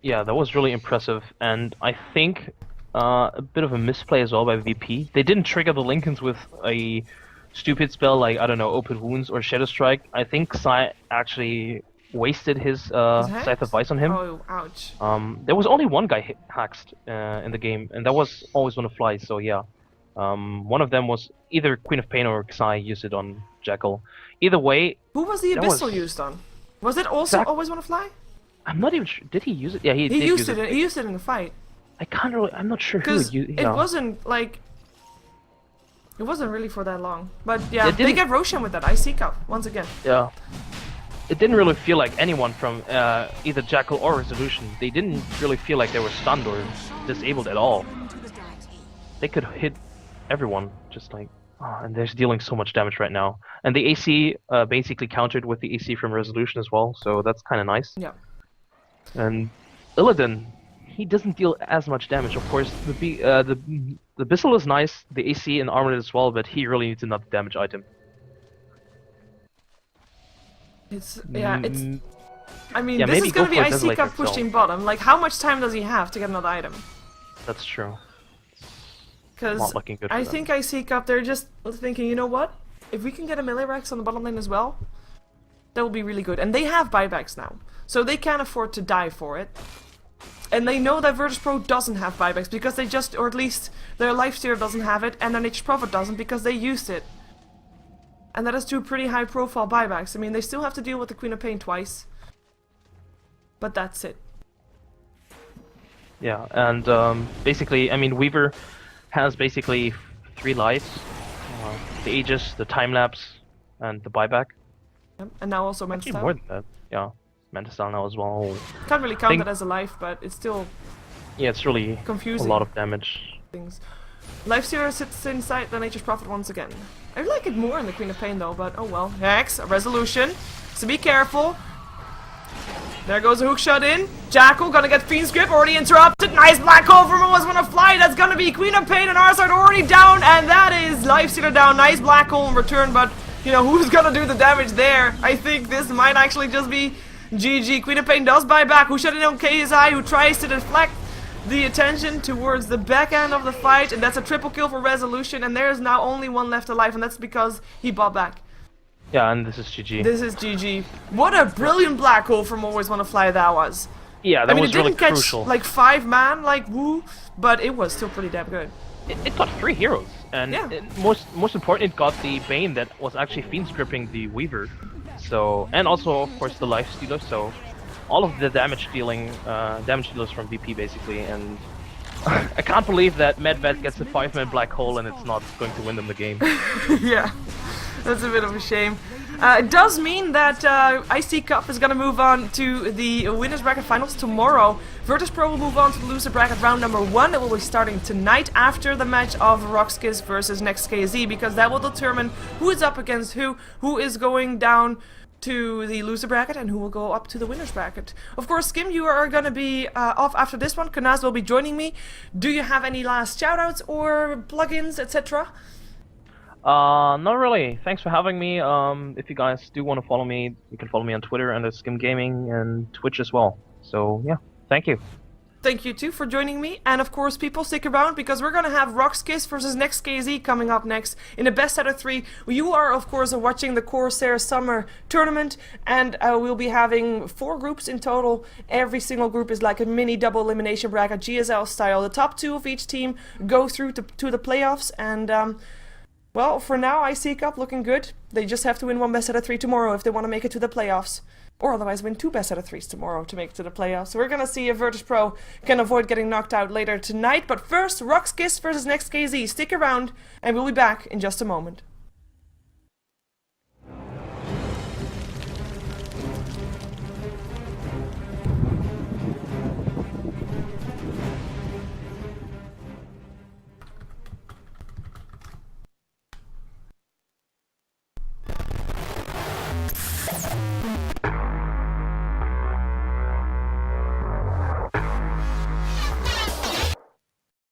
Yeah, that was really impressive, and I think a bit of a misplay as well by VP. They didn't trigger the Lincolns with a stupid spell like, I don't know, Open Wounds or Shadow Strike. I think Sai actually wasted his Scythe of Vice on him. Oh, ouch. There was only one guy hacked in the game, and that was Always Wanna Fly, so yeah. One of them was either Queen of Pain or Xai used it on Jackal. Either way... Who was the Abyssal used on? Was it also Always Wanna Fly? I'm not even sure. Did he use it? Yeah, he did used it. He used it in the fight. I can't really... I'm not sure who used it. It wasn't, like... It wasn't really for that long. But yeah, they get Roshan with that iCCup, once again. Yeah. It didn't really feel like anyone from either Jackal or Resolution. They didn't really feel like they were stunned or disabled at all. They could hit everyone, just like... Oh, and they're dealing so much damage right now. And the AC basically countered with the AC from Resolution as well, so that's kind of nice. Yeah. And Illidan, he doesn't deal as much damage. Of course, the Abyssal is nice, the AC and Armored as well, but he really needs another damage item. It's... Yeah, it's... I mean, this is gonna be iCCup pushing bottom. Like, how much time does he have to get another item? That's true. Because I think iCCup, they're just thinking, you know what? If we can get a melee Rex on the bottom lane as well, that will be really good. And they have buybacks now, so they can't afford to die for it. And they know that virtus.pro doesn't have buybacks because they just, or at least their Lifestealer doesn't have it, and their Nature's Prophet doesn't because they used it. And that is two pretty high profile buybacks. I mean, they still have to deal with the Queen of Pain twice. But that's it. Yeah, and basically, I mean, Weaver has basically 3 lives. The Aegis, the Time-Lapse, and the buyback. Yep. And now also Mental Actually, Style. more than that. Yeah, Mental Style now as well. Can't really count that as a life, but it's still Yeah, it's really confusing. a lot of damage. Things. Lifestealer sits inside the Nature's Prophet once again. I like it more in the Queen of Pain though, but oh well. Hex, a resolution. So be careful. There goes a hook shot in. Jackal gonna get Fiend's Grip, already interrupted. Nice black hole from was gonna fly. That's gonna be Queen of Pain and Arsard already down, and that is Lifestealer down. Nice black hole in return, but you know, who's gonna do the damage there? I think this might actually just be GG. Queen of Pain does buy back. Who shot in on KSI, who tries to deflect the attention towards the back end of the fight, and that's a triple kill for resolution, and there's now only one left alive, and that's because he bought back. Yeah, and this is GG. This is GG. What a brilliant black hole from Always Wanna Fly that was. Yeah, that I mean, was it really didn't catch crucial. like 5 man, like woo, but it was still pretty damn good. It got 3 heroes, and Yeah. most important, it got the Bane that was actually Fiend Stripping the Weaver. So, and also of course the Lifestealer. So, all of the damage dealers from VP basically, and I can't believe that Medved gets a 5-man black hole and it's not going to win them the game. Yeah, that's a bit of a shame. It does mean that iCCup is going to move on to the winners bracket finals tomorrow. virtus.pro will move on to the loser bracket round number 1. It will be starting tonight after the match of Roxkiss versus NextKZ, because that will determine who is up against who is going down to the loser bracket, and who will go up to the winners bracket. Of course, Skim, you are going to be off after this one. Kanaz will be joining me. Do you have any last shoutouts or plugins, etc.? Not really. Thanks for having me. If you guys do want to follow me, you can follow me on Twitter under SkimGaming and Twitch as well. So yeah, thank you. Thank you too for joining me, and of course people stick around because we're gonna have Roxkiss versus NextKZ coming up next in a best out of 3. You are of course watching the Corsair Summer Tournament, and we'll be having 4 groups in total. Every single group is like a mini double elimination bracket, GSL style. The top 2 of each team go through to the playoffs, and well, for now iCCup looking good. They just have to win 1 best out of 3 tomorrow if they want to make it to the playoffs. Or otherwise win 2 best out of 3s tomorrow to make it to the playoffs. So we're gonna see if virtus.pro can avoid getting knocked out later tonight. But first, Roxkiss versus NextKZ. Stick around, and we'll be back in just a moment.